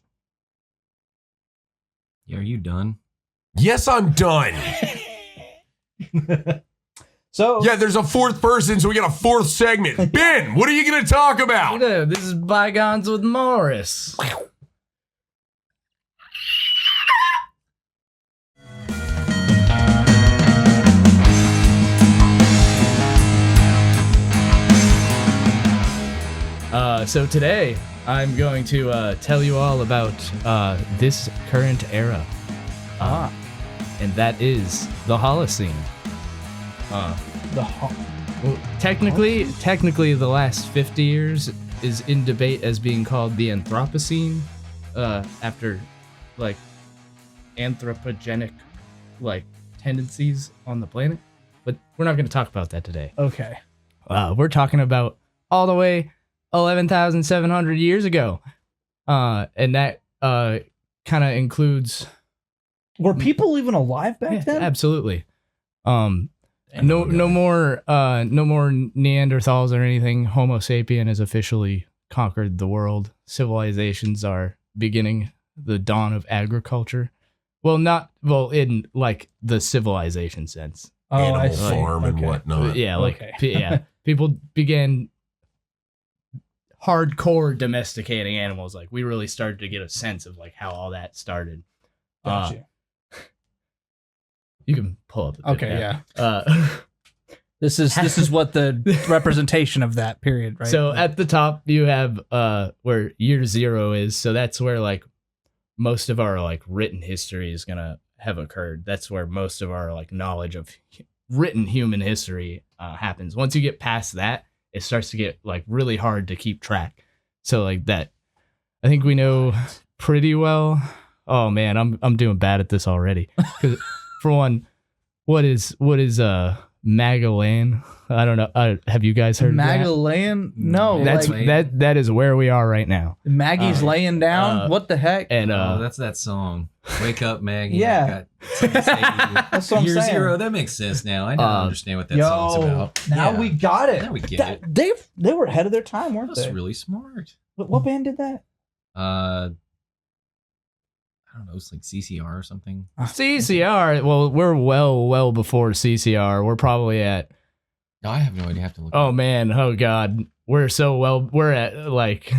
Yeah, are you done? Yes, I'm done. So Yeah, there's a fourth person, so we got a fourth segment. Ben, what are you going to talk about? Hello, this is Bygones with Morris. So today I'm going to tell you all about this current era. and that is the Holocene. Well, technically, the last 50 years is in debate as being called the Anthropocene, after like anthropogenic like tendencies on the planet. But we're not going to talk about that today. Okay. We're talking about all the way 11,700 years ago, and that kind of includes. Were people even alive back then? Absolutely. No more Neanderthals or anything. Homo sapien has officially conquered the world. Civilizations are beginning the dawn of agriculture. Well, in like the civilization sense. Animal farm and whatnot. Yeah, people began hardcore domesticating animals. Like we really started to get a sense of like how all that started. Gotcha. You can pull up. This is what the representation of that period, right? So at the top you have where year 0 is. So that's where like most of our like written history is gonna have occurred. That's where most of our like knowledge of written human history happens. Once you get past that, it starts to get like really hard to keep track. So like that, I think we know pretty well. Oh man, I'm doing bad at this already. 'Cause for one, what is Magellan? I don't know. Have you guys heard Magellan? of that? No. That's that is where we are right now. Maggie's laying down? What the heck? And that's that song. Wake up, Maggie. Yeah. That's what I'm Year saying. 0. That makes sense now. I now understand what that song's about. Now Yeah. we got it. Now we get it. They were ahead of their time, weren't That's they? really smart. What band did that? I don't know. It's like CCR or something. CCR. Well, we're well before CCR. We're probably at. No, I have no idea. I have to look. Oh man. Oh god. We're at like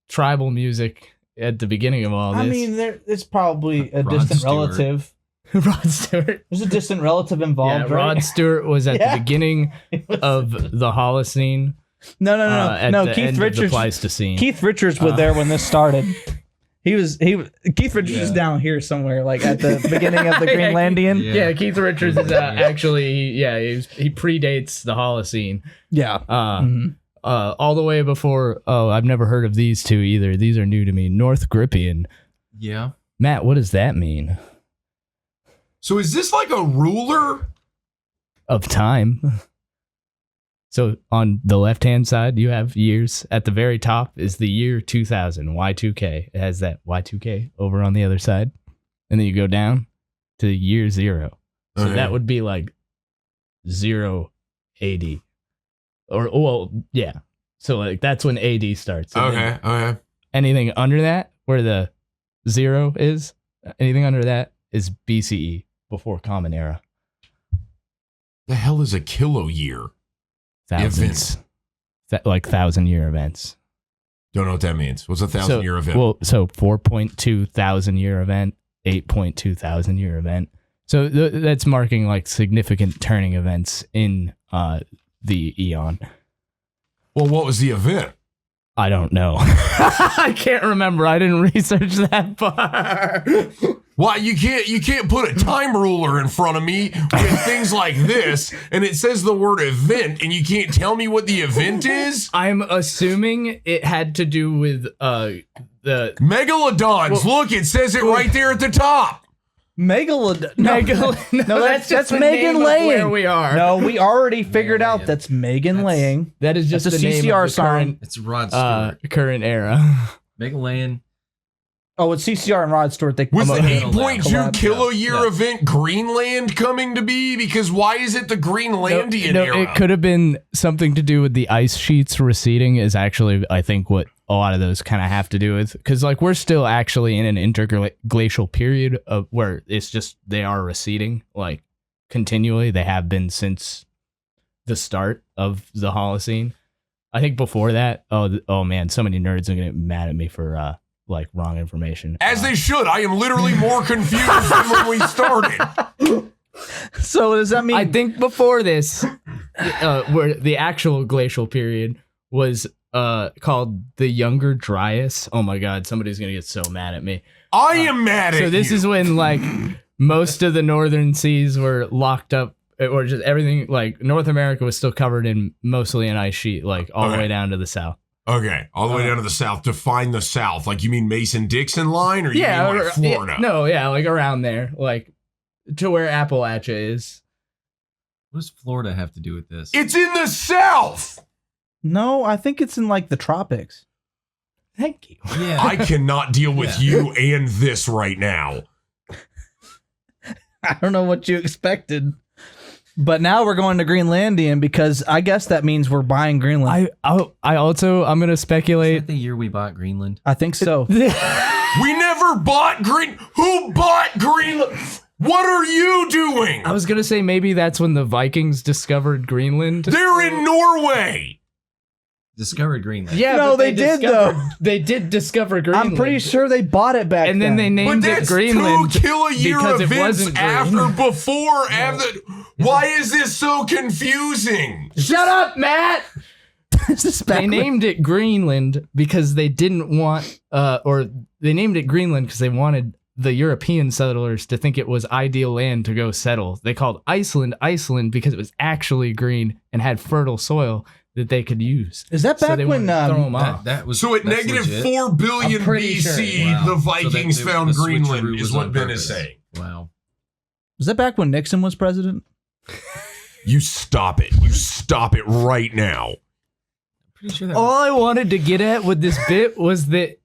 tribal music at the beginning of all this. I mean, it's probably a Rod distant Stewart. relative. Rod Stewart. There's a distant relative involved, Yeah, right? Rod Stewart was at Yeah. the beginning of the Holocene. No. At No, the Keith end of Richards. the Pleistocene. Keith Richards was there when this started. Keith Richards is down here somewhere, like at the beginning of the Greenlandian. Yeah, Keith Richards is actually he predates the Holocene. Yeah. All the way before. Oh, I've never heard of these two either. These are new to me. North Grippian. Yeah. Matt, what does that mean? So is this like a ruler? Of time. So on the left-hand side, you have years. At the very top is the year 2000, Y2K. It has that Y2K over on the other side. And then you go down to year 0. So Okay. that would be like 0 AD. Or, well, yeah. So like that's when AD starts. And then Okay. anything under that, where the 0 is, anything under that is BCE, before Common Era. The hell is a kilo year? Thousands. Like 1,000-year events. Don't know what that means. What's a 1,000-year event? Well, so 4.2 1,000-year event, 8.2 1,000-year event. So that's marking like significant turning events in the eon. Well, what was the event? I don't know. I can't remember. I didn't research that far. Why you can't put a time ruler in front of me with things like this, and it says the word event, and you can't tell me what the event is? I'm assuming it had to do with the Megalodons. Look, it says it right there at the top. Megalodon. No, that's just the Megan name of Laying. where we are. No, we already figured out that's Megan Laying. That is just That's a the name CCR of the song. It's Rod Stewart. current era. Megallan. Oh, it's CCR and Rod Stewart. Was the Collab. 8.2 kilo year Yeah. event Greenland coming to be? Because why is it the Greenlandian era? It could have been something to do with the ice sheets receding. Is actually, I think, what a lot of those kind of have to do with, because like we're still actually in an interglacial period of where it's just they are receding like continually. They have been since the start of the Holocene. I think before that, oh man, so many nerds are gonna get mad at me for like wrong information. As they should. I am literally more confused than when we started. So does that mean I think before this, where the actual glacial period was called the Younger Dryas. Oh my god, somebody's gonna get so mad at me. I am mad at So this you. is when like most of the northern seas were locked up, or just everything. Like North America was still covered in mostly an ice sheet, like all the way down to the south. Okay, all the way down to the south. Define the south. Like you mean Mason-Dixon line, or you mean like Florida? Like around there, like to where Appalachia is. What does Florida have to do with this? It's in the south. No, I think it's in like the tropics. Thank you. Yeah. I cannot deal with you and this right now. I don't know what you expected. But now we're going to Greenlandian because I guess that means we're buying Greenland. I'm gonna Is speculate. that the year we bought Greenland? I think so. We never bought Who bought Greenland? What are you doing? I was gonna say maybe that's when the Vikings discovered Greenland. They're in Norway. Discovered Greenland. Yeah, No, but they did, though. They did discover Greenland. I'm pretty sure they bought it back And then they then. But named it that's Greenland 2 kill-a-year because it events wasn't after, green. before, after. Why is this so confusing? Shut up, Matt. Is this back They when- named it Greenland because they didn't want, or they named it Greenland because they wanted the European settlers to think it was ideal land to go settle. They called Iceland because it was actually green and had fertile soil that they could use. Is that So back they when wanted to throw 'em off. That was So at that's negative legit. 4 billion I'm pretty BC, sure. Wow. the Vikings So that found the switcheroo Greenland, is was what on Ben is purpose. saying. Wow. was that back when Nixon was president? You stop it. You stop it right now. Pretty sure that All I wanted to get at with this bit was that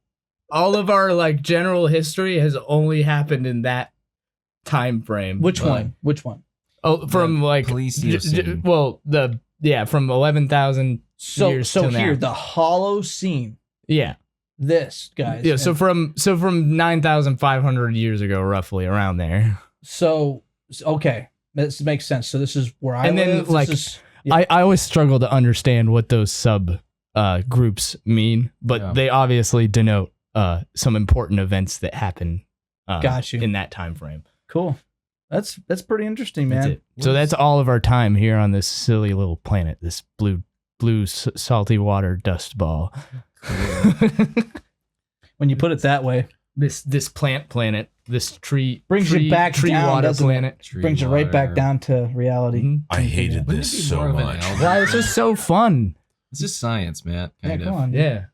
all of our like general history has only happened in that time frame. Which Right. one? Which one? Oh, from like Pleistocene. from 11,000 So years so till here, now. the Holocene. Yeah. This, guys. Yeah, so And from 9,500 years ago, roughly around there. okay. This makes sense. So this is where I And then, live. like, This is, yeah. I always struggle to understand what those sub groups mean, but Yeah. they obviously denote some important events that happen Got you. in that time frame. Cool. That's pretty interesting, man. That's it. So that's all of our time here on this silly little planet, this blue salty water dust ball. When you put it that way, This plant planet, this tree Brings you back tree down, water doesn't it? planet. Tree brings you right back water. down to reality. Mhm. I hated Wouldn't this it be so more of an much. algae? Why? It's just so fun. It's just science, Matt. Yeah, Kind come of. on. Yeah.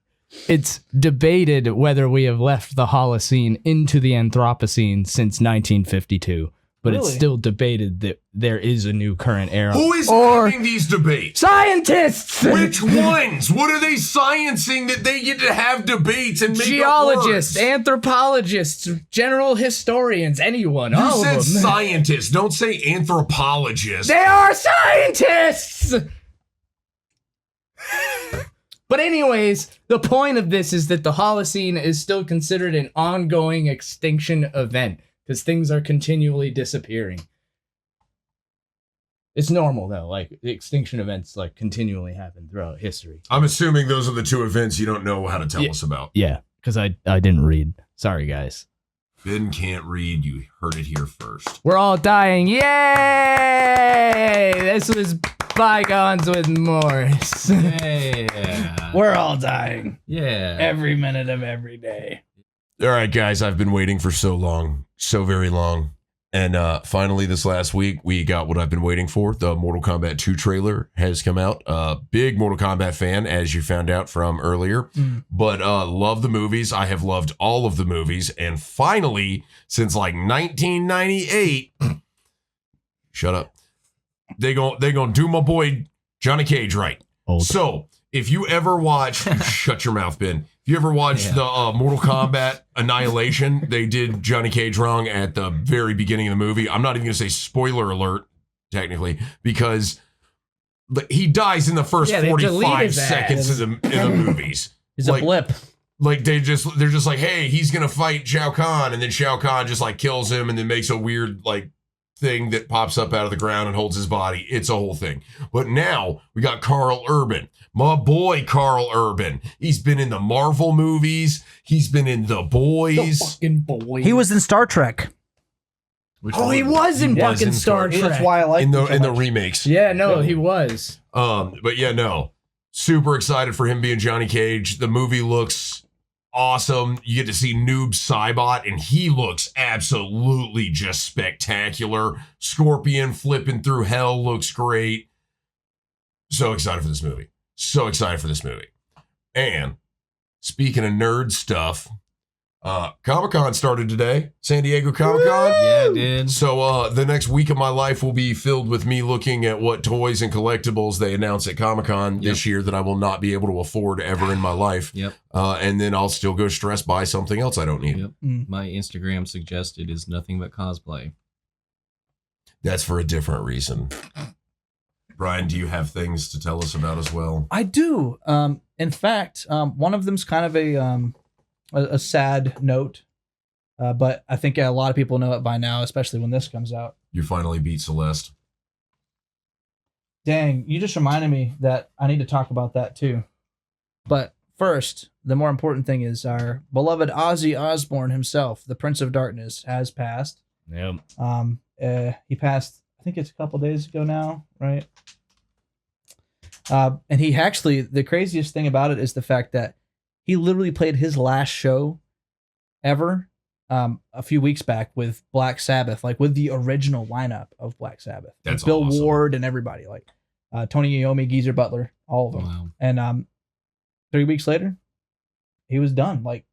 It's debated whether we have left the Holocene into the Anthropocene since 1952, but it's Really? still debated that there is a new current era. Who is Or- having these debates? Scientists! Which ones? What are they sciencing that they get to have debates and make Geologists, up words? anthropologists, general historians, anyone, You all said of them. scientists. Don't say anthropologists. They are scientists! But anyways, the point of this is that the Holocene is still considered an ongoing extinction event because things are continually disappearing. It's normal though, like extinction events like continually happen throughout history. I'm assuming those are the 2 events you don't know how to tell Yeah. us about. Yeah, because I didn't read. Sorry guys. Ben can't read. You heard it here first. We're all dying. Yay! This was Bygones with Morris. Yeah. We're all dying Yeah. every minute of every day. All right, guys. I've been waiting for so long. So very long. And finally, this last week, we got what I've been waiting for. The Mortal Kombat 2 trailer has come out. Big Mortal Kombat fan, as you found out from earlier. But love the movies. I have loved all of the movies. And finally, since like 1998, shut up. They gonna do my boy Johnny Cage right. Old. So if you ever watch, shut your mouth, Ben. If you ever watched the Mortal Kombat Annihilation, they did Johnny Cage wrong at the very beginning of the movie. I'm not even going to say spoiler alert, technically, because he dies in the first Yeah, they 45 deleted that. seconds of the movies. It's Like- a blip. Like they're just like, hey, he's going to fight Shao Kahn, and then Shao Kahn just like kills him and then makes a weird like thing that pops up out of the ground and holds his body. It's a whole thing. But now we got Carl Urban, my boy Carl Urban. He's been in the Marvel movies. He's been in The Boys. fucking boy. He was in Star Trek. Which Oh, one? he was in Was fucking in Star Star Trek. That's why I like in the him so in the much. remakes. Yeah, no, he was. But yeah, no. Super excited for him being Johnny Cage. The movie looks awesome. You get to see Noob Saibot, and he looks absolutely just spectacular. Scorpion flipping through hell looks great. So excited for this movie. So excited for this movie. And speaking of nerd stuff, Comic-Con started today. San Diego Comic-Con. Yeah, it did. So the next week of my life will be filled with me looking at what toys and collectibles they announce at Comic-Con this year that I will not be able to afford ever in my life. Yep. And then I'll still go stress buy something else I don't need. Yep. My Instagram suggested is nothing but cosplay. That's for a different reason. Brian, do you have things to tell us about as well? I do. In fact, one of them's kind of a sad note, but I think a lot of people know it by now, especially when this comes out. You finally beat Celeste. Dang, you just reminded me that I need to talk about that too. But first, the more important thing is our beloved Ozzy Osbourne himself, the Prince of Darkness, has passed. Yep. He passed, I think it's a couple days ago now, right? And he actually, the craziest thing about it is the fact that he literally played his last show ever a few weeks back with Black Sabbath, like with the original lineup of Black Sabbath. That's Like Bill awesome. Ward and everybody, like Tony Iommi, Geezer Butler, all of them. Wow. And 3 weeks later, he was done. Like,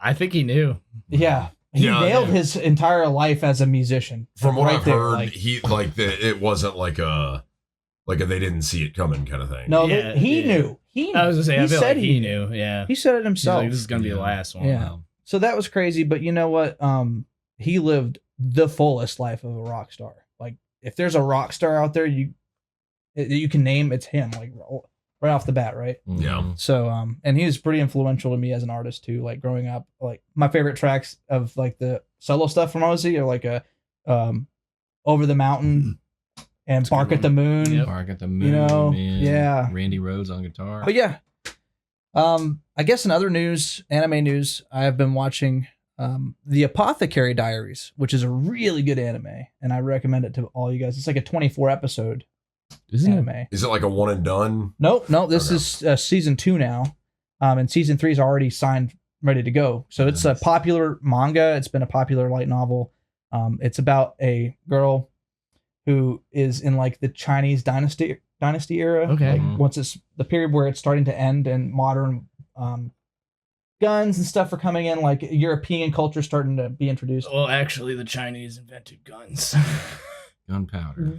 I think he knew. yeah, he Yeah, nailed yeah. his entire life as a musician. From what Right I've there, heard, like- he it wasn't like a they didn't see it coming kind of thing. No, Yeah, he yeah. knew. He knew. I was gonna say, I He feel said like he knew. Yeah. He said it He's himself. like, this is gonna be the last one. Yeah. Wow. So that was crazy, but you know what? He lived the fullest life of a rock star. Like, if there's a rock star out there you can name, it's him. Like right off the bat, right? Yeah. So and he was pretty influential to me as an artist too. Like growing up, like my favorite tracks of like the solo stuff from Ozzy are like a Over the Mountain and That's a good Bark at one. the Moon. Yep. Bark at the Moon, man. yeah. Randy Rhoads on guitar. But yeah. I guess in other news, anime news, I have been watching The Apothecary Diaries, which is a really good anime, and I recommend it to all you guys. It's like a 24 episode anime. Is it like a one and done? No, this Okay. is season 2 now. And season 3 is already signed, ready to go. So it's a popular manga. It's been a popular light novel. It's about a girl who is in like the Chinese dynasty era. Okay. Like once it's the period where it's starting to end and modern guns and stuff are coming in, like European culture starting to be introduced. Well, actually, the Chinese invented guns. Gunpowder.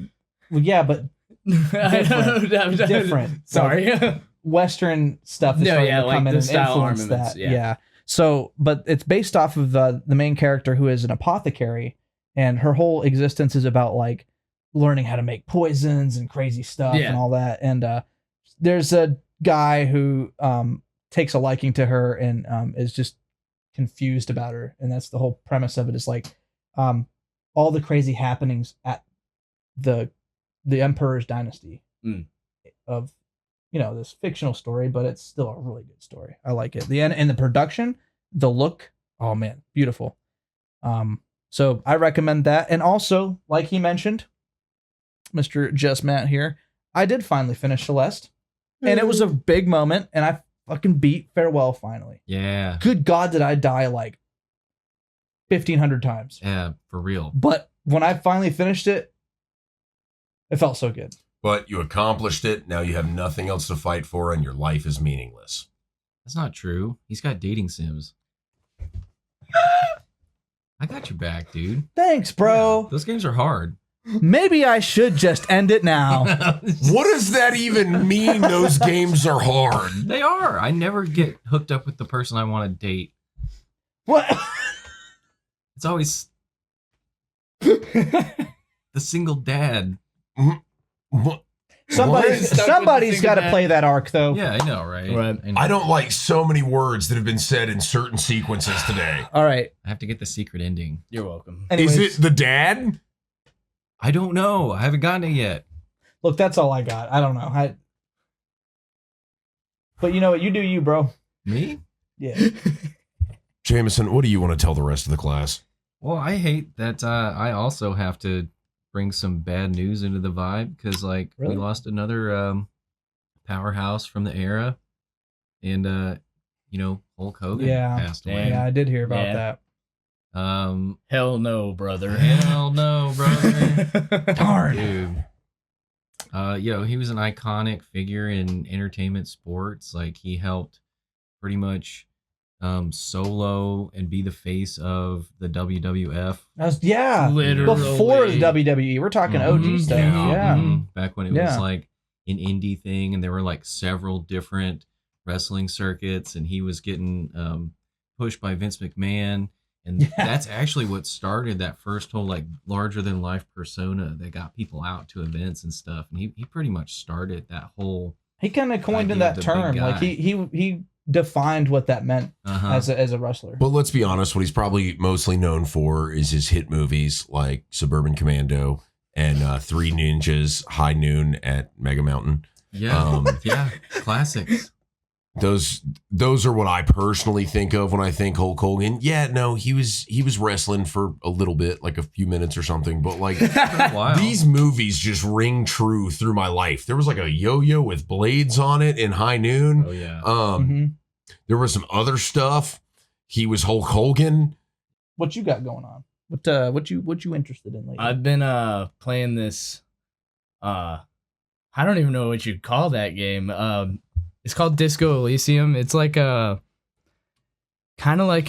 Well, yeah, but Different. Different. Sorry. Western stuff is No, starting yeah, to like come in the and style influence armaments, that. yeah. So, but it's based off of the main character who is an apothecary, and her whole existence is about like learning how to make poisons and crazy stuff Yeah. and all that. And there's a guy who takes a liking to her and is just confused about her, and that's the whole premise of it. Is like all the crazy happenings at the emperor's dynasty of this fictional story, but it's still a really good story. I like it. The end and the production, the look, oh man, beautiful. So I recommend that. And also, like he mentioned, Mr. Just Matt here, I did finally finish Celeste, and it was a big moment, and I fucking beat Farewell finally. Yeah. Good God, did I die like 1,500 times? Yeah, for real. But when I finally finished it, it felt so good. But you accomplished it. Now you have nothing else to fight for, and your life is meaningless. That's not true. He's got dating sims. I got your back, dude. Thanks, bro. Yeah, those games are hard. Maybe I should just end it now. What does that even mean? Those games are hard. They are. I never get hooked up with the person I want to date. What? It's always the single dad. What? Somebody's Stuck with the got to single play that arc, though. Yeah, I know, right? Right. I know. I don't like so many words that have been said in certain sequences today. All right. I have to get the secret ending. You're welcome. Anyways, Is it the dad? I don't know. I haven't gotten it yet. look, that's all I got. I don't know. But you know what? You do you, bro. Me? Yeah. Jameson, what do you want to tell the rest of the class? Well, I hate that I also have to bring some bad news into the vibe because, like, Really? we lost another powerhouse from the era, and Hulk Hogan Yeah. passed away. Yeah, I did hear about Yeah. that. Hell no, brother. Hell no, brother. Darn. Dude. He was an iconic figure in entertainment sports. Like, he helped pretty much solo and be the face of the WWF. Literally. Before the WWE. We're talking OG Mhm. stuff. Yeah. Back when it Yeah. was like an indie thing, and there were like several different wrestling circuits, and he was getting pushed by Vince McMahon. And that's actually what started that first whole like larger than life persona that got people out to events and stuff. And he pretty much started that whole. He kind of coined in idea of that the big term. Like guy. he defined what that meant as a wrestler. But let's be honest, what he's probably mostly known for is his hit movies like Suburban Commando and Three Ninjas, High Noon at Mega Mountain. Yeah, yeah, classics. Those are what I personally think of when I think Hulk Hogan. Yeah, no, he was wrestling for a little bit, like a few minutes or something, but like Wow. these movies just ring true through my life. There was like a yo-yo with blades on it in High Noon. Oh yeah. Mhm. There was some other stuff. He was Hulk Hogan. What you got going on? What you interested in lately? I've been playing this I don't even know what you'd call that game. It's called Disco Elysium. It's like a kind of like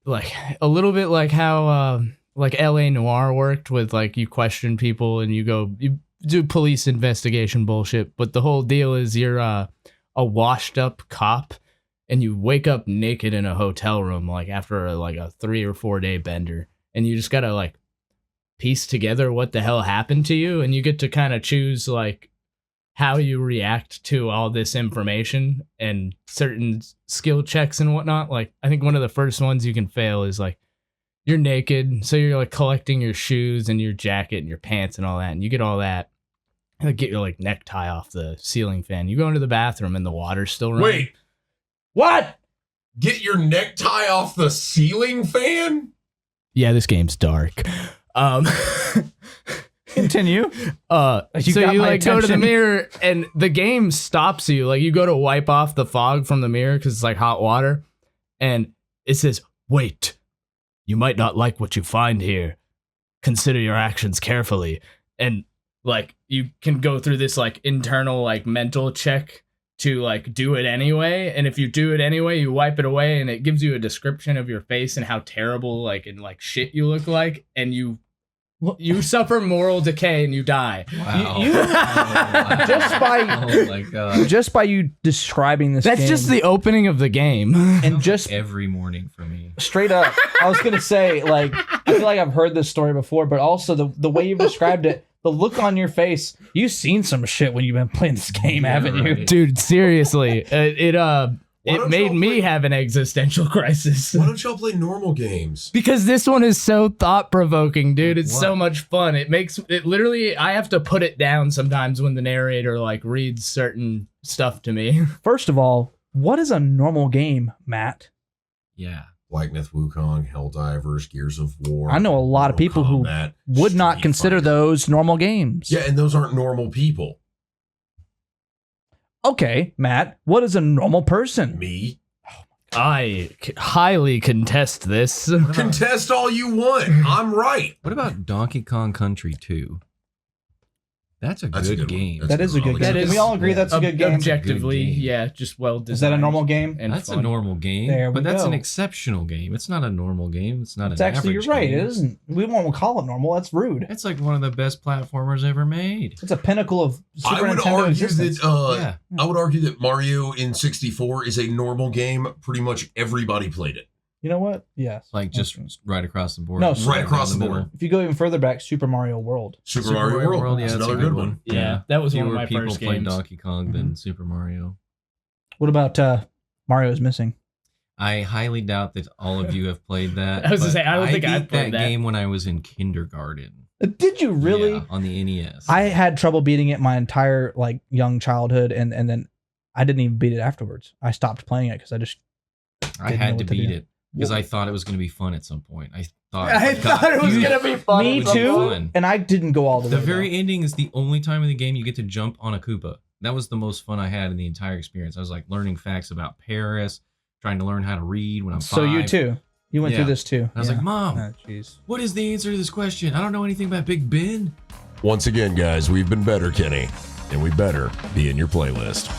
like a little bit like how like LA Noir worked with like you question people and you do police investigation bullshit, but the whole deal is you're a washed up cop and you wake up naked in a hotel room like after a 3 or 4 day bender, and you just gotta like piece together what the hell happened to you, and you get to kind of choose like how you react to all this information and certain skill checks and whatnot. Like, I think one of the first ones you can fail is like, you're naked, so you're like collecting your shoes and your jacket and your pants and all that, and you get all that, and like, get your like necktie off the ceiling fan. You go into the bathroom and the water's still running. Wait, what? get your necktie off the ceiling fan? Yeah, this game's dark. Continue. So got you my like go to the attention. mirror and the game stops you. Like, you go to wipe off the fog from the mirror because it's like hot water, and it says, "Wait, you might not like what you find here. Consider your actions carefully." And like, you can go through this like internal like mental check to like do it anyway. And if you do it anyway, you wipe it away, and it gives you a description of your face and how terrible like and like shit you look like, and you suffer moral decay and you die. Wow. You- Just by- Oh my god. Just by you describing this That's game, just the opening of the game. and just Every morning for me. straight up, I was gonna say, like, I feel like I've heard this story before, but also the way you've described it, the look on your face, you've seen some shit when you've been playing this game, Yeah, haven't you? right. Dude, seriously, it don't made y'all me play- have an existential crisis. Why don't y'all play normal games? Because this one is so thought-provoking, dude. It's so What? much fun. It makes it literally, I have to put it down sometimes when the narrator like reads certain stuff to me. First of all, what is a normal game, Matt? Yeah. Black Myth Wukong, Helldivers, Gears of War. I know a lot of Mortal people who Kombat, would not Street consider Fighter. those normal games. Yeah, and those aren't normal people. Okay, Matt, what is a normal person? Me. I highly contest this. Contest all you want. I'm right. What about Donkey Kong Country 2? That's a That's a good good one. game. That's That is a good That game. is- We all agree that's a good game. Objectively, Good game. yeah, just well designed. Is that a normal game? And That's fun. a normal game, There we but that's go. an exceptional game. It's not a normal game. It's not It's an actually, you're average right. game. It isn't. We won't call it normal. That's rude. It's like one of the best platformers ever made. It's a pinnacle of Super I would Nintendo argue existence. that Yeah. I would argue that Mario in 64 is a normal game. Pretty much everybody played it. You know what? Yes. Like just That's true. right across the board. No, Right across down the middle. board. If you go even further back, Super Mario World. Super Mario World. yeah, That's that's another a good one. Yeah, that was one of Fewer my people first play games. Donkey Kong than Super Mario. What about Mario is Missing? I highly doubt that all of you have played that. I was gonna but say, I don't think beat I've played that. game when I was in kindergarten. Did you really? Yeah, on the NES. I had trouble beating it my entire like young childhood, and then I didn't even beat it afterwards. I stopped playing it because I just I didn't know had to what to beat do. it because I thought it was going to be fun at some point. I thought it was gonna be fun. me it was too. fun. And I didn't go all the The way. very though. ending is the only time in the game you get to jump on a Koopa. That was the most fun I had in the entire experience. I was like learning facts about Paris, trying to learn how to read when I'm 5. So you too. You went through Yeah. this too. I was like, Mom, Oh, jeez. what is the answer to this question? I don't know anything about Big Ben. Once again, guys, we've been better, Kenny, and we better be in your playlist.